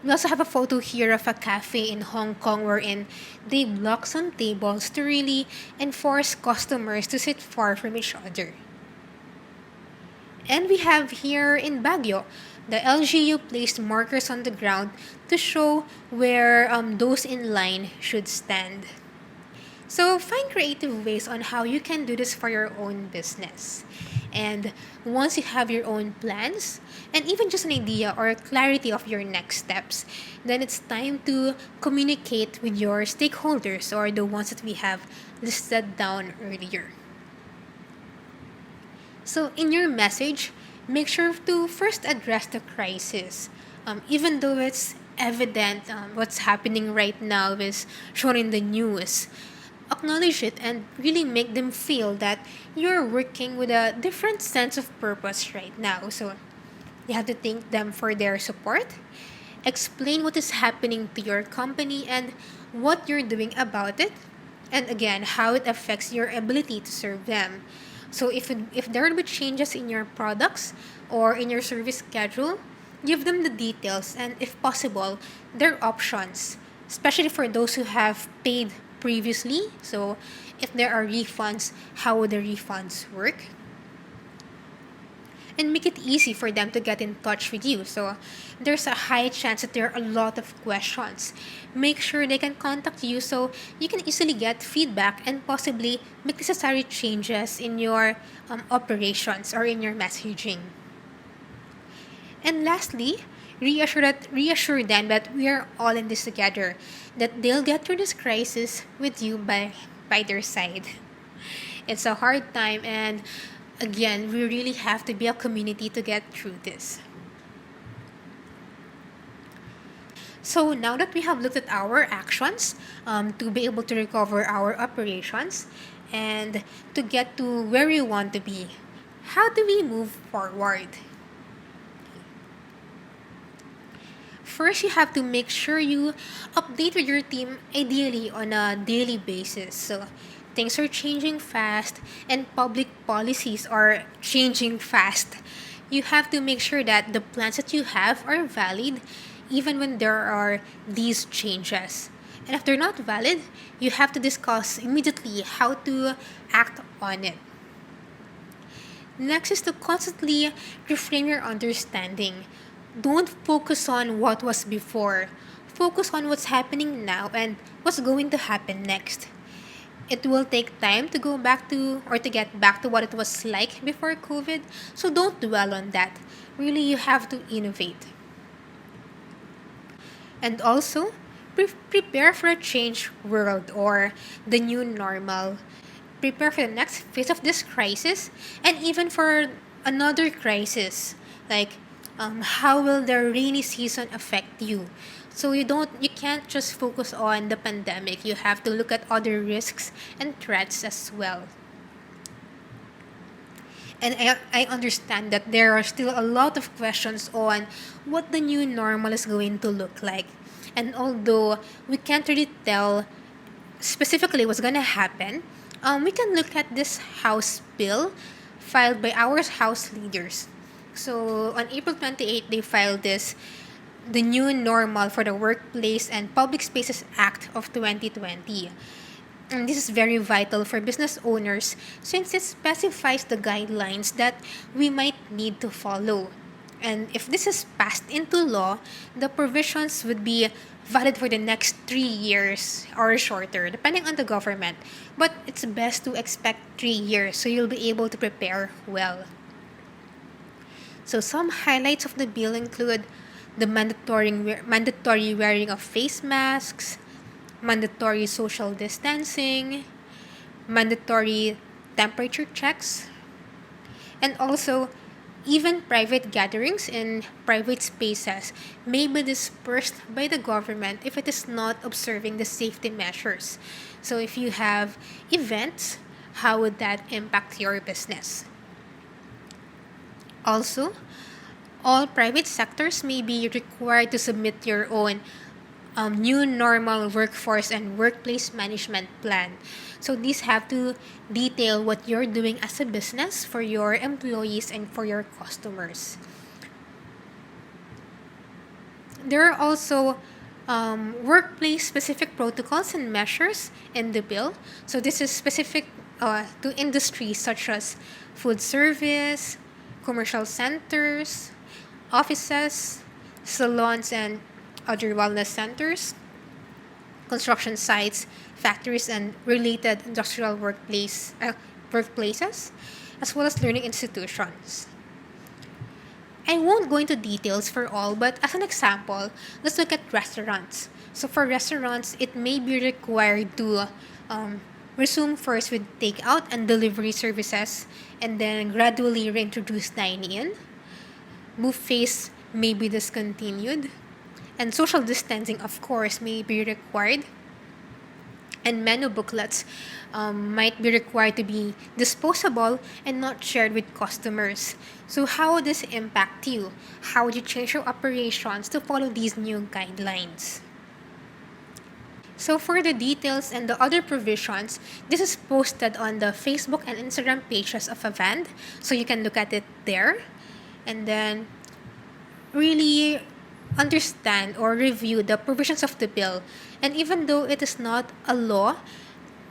We also have a photo here of a cafe in Hong Kong wherein they block some tables to really enforce customers to sit far from each other. And we have here in Baguio, the LGU placed markers on the ground to show where those in line should stand. So find creative ways on how you can do this for your own business. And once you have your own plans and even just an idea or a clarity of your next steps, then it's time to communicate with your stakeholders or the ones that we have listed down earlier. So, in your message, make sure to first address the crisis. Even though it's evident what's happening right now is shown in the news, acknowledge it and really make them feel that you're working with a different sense of purpose right now. So, you have to thank them for their support, explain what is happening to your company and what you're doing about it, and again, how it affects your ability to serve them. So if there will be changes in your products or in your service schedule, give them the details and if possible, their options, especially for those who have paid previously. So if there are refunds, how would the refunds work? And make it easy for them to get in touch with you. So there's a high chance that there are a lot of questions. Make sure they can contact you so you can easily get feedback and possibly make necessary changes in your operations or in your messaging. And lastly, reassure them that we are all in this together, that they'll get through this crisis with you by their side. It's a hard time, and again, we really have to be a community to get through this. So now that we have looked at our actions to be able to recover our operations and to get to where we want to be, how do we move forward? First, you have to make sure you update with your team ideally on a daily basis. So, things are changing fast and public policies are changing fast. You have to make sure that the plans that you have are valid even when there are these changes. And if they're not valid, you have to discuss immediately how to act on it. Next is to constantly reframe your understanding. Don't focus on what was before. Focus on what's happening now and what's going to happen next. It will take time to go back to or to get back to what it was like before COVID. So don't dwell on that. Really, you have to innovate. And also, prepare for a changed world or the new normal. Prepare for the next phase of this crisis and even for another crisis. Like, how will the rainy season affect you? So you can't just focus on the pandemic. You have to look at other risks and threats as well. And I understand that there are still a lot of questions on what the new normal is going to look like. And although we can't really tell specifically what's going to happen, we can look at this House bill filed by our House leaders. So on April 28th, they filed the new normal for the Workplace and Public Spaces Act of 2020. And this is very vital for business owners since it specifies the guidelines that we might need to follow. And if this is passed into law, the provisions would be valid for the next 3 years or shorter, depending on the government. But it's best to expect 3 years so you'll be able to prepare well. So some highlights of the bill include the mandatory wearing of face masks, mandatory social distancing, mandatory temperature checks, and also even private gatherings in private spaces may be dispersed by the government if it is not observing the safety measures. So if you have events, how would that impact your business? Also, all private sectors may be required to submit your own new normal workforce and workplace management plan. So these have to detail what you're doing as a business for your employees and for your customers. There are also workplace specific protocols and measures in the bill. So this is specific to industries such as food service, commercial centers, offices, salons, and other wellness centers, construction sites, factories, and related industrial workplaces, as well as learning institutions. I won't go into details for all, but as an example, let's look at restaurants. So for restaurants, it may be required to resume first with takeout and delivery services, and then gradually reintroduce dine-in. Buffets may be discontinued, and social distancing, of course, may be required. And menu booklets might be required to be disposable and not shared with customers. So, how would this impact you? How would you change your operations to follow these new guidelines? So, for the details and the other provisions, this is posted on the Facebook and Instagram pages of Avande, so you can look at it there. And then, really understand or review the provisions of the bill. And even though it is not a law,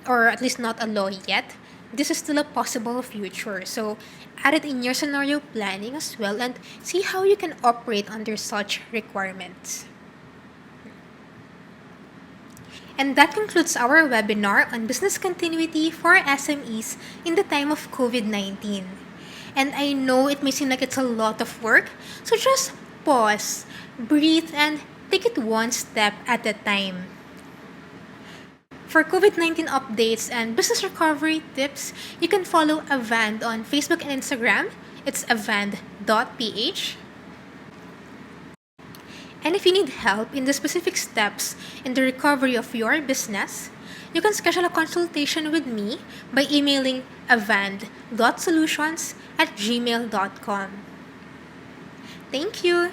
or at least not a law yet, this is still a possible future. So add it in your scenario planning as well and see how you can operate under such requirements. And that concludes our webinar on business continuity for SMEs in the time of COVID-19. And I know it may seem like it's a lot of work, so just pause, breathe, and take it one step at a time. For COVID-19 updates and business recovery tips, you can follow Avande on Facebook and Instagram. It's Avande.ph. And if you need help in the specific steps in the recovery of your business, you can schedule a consultation with me by emailing avande.solutions@gmail.com. Thank you!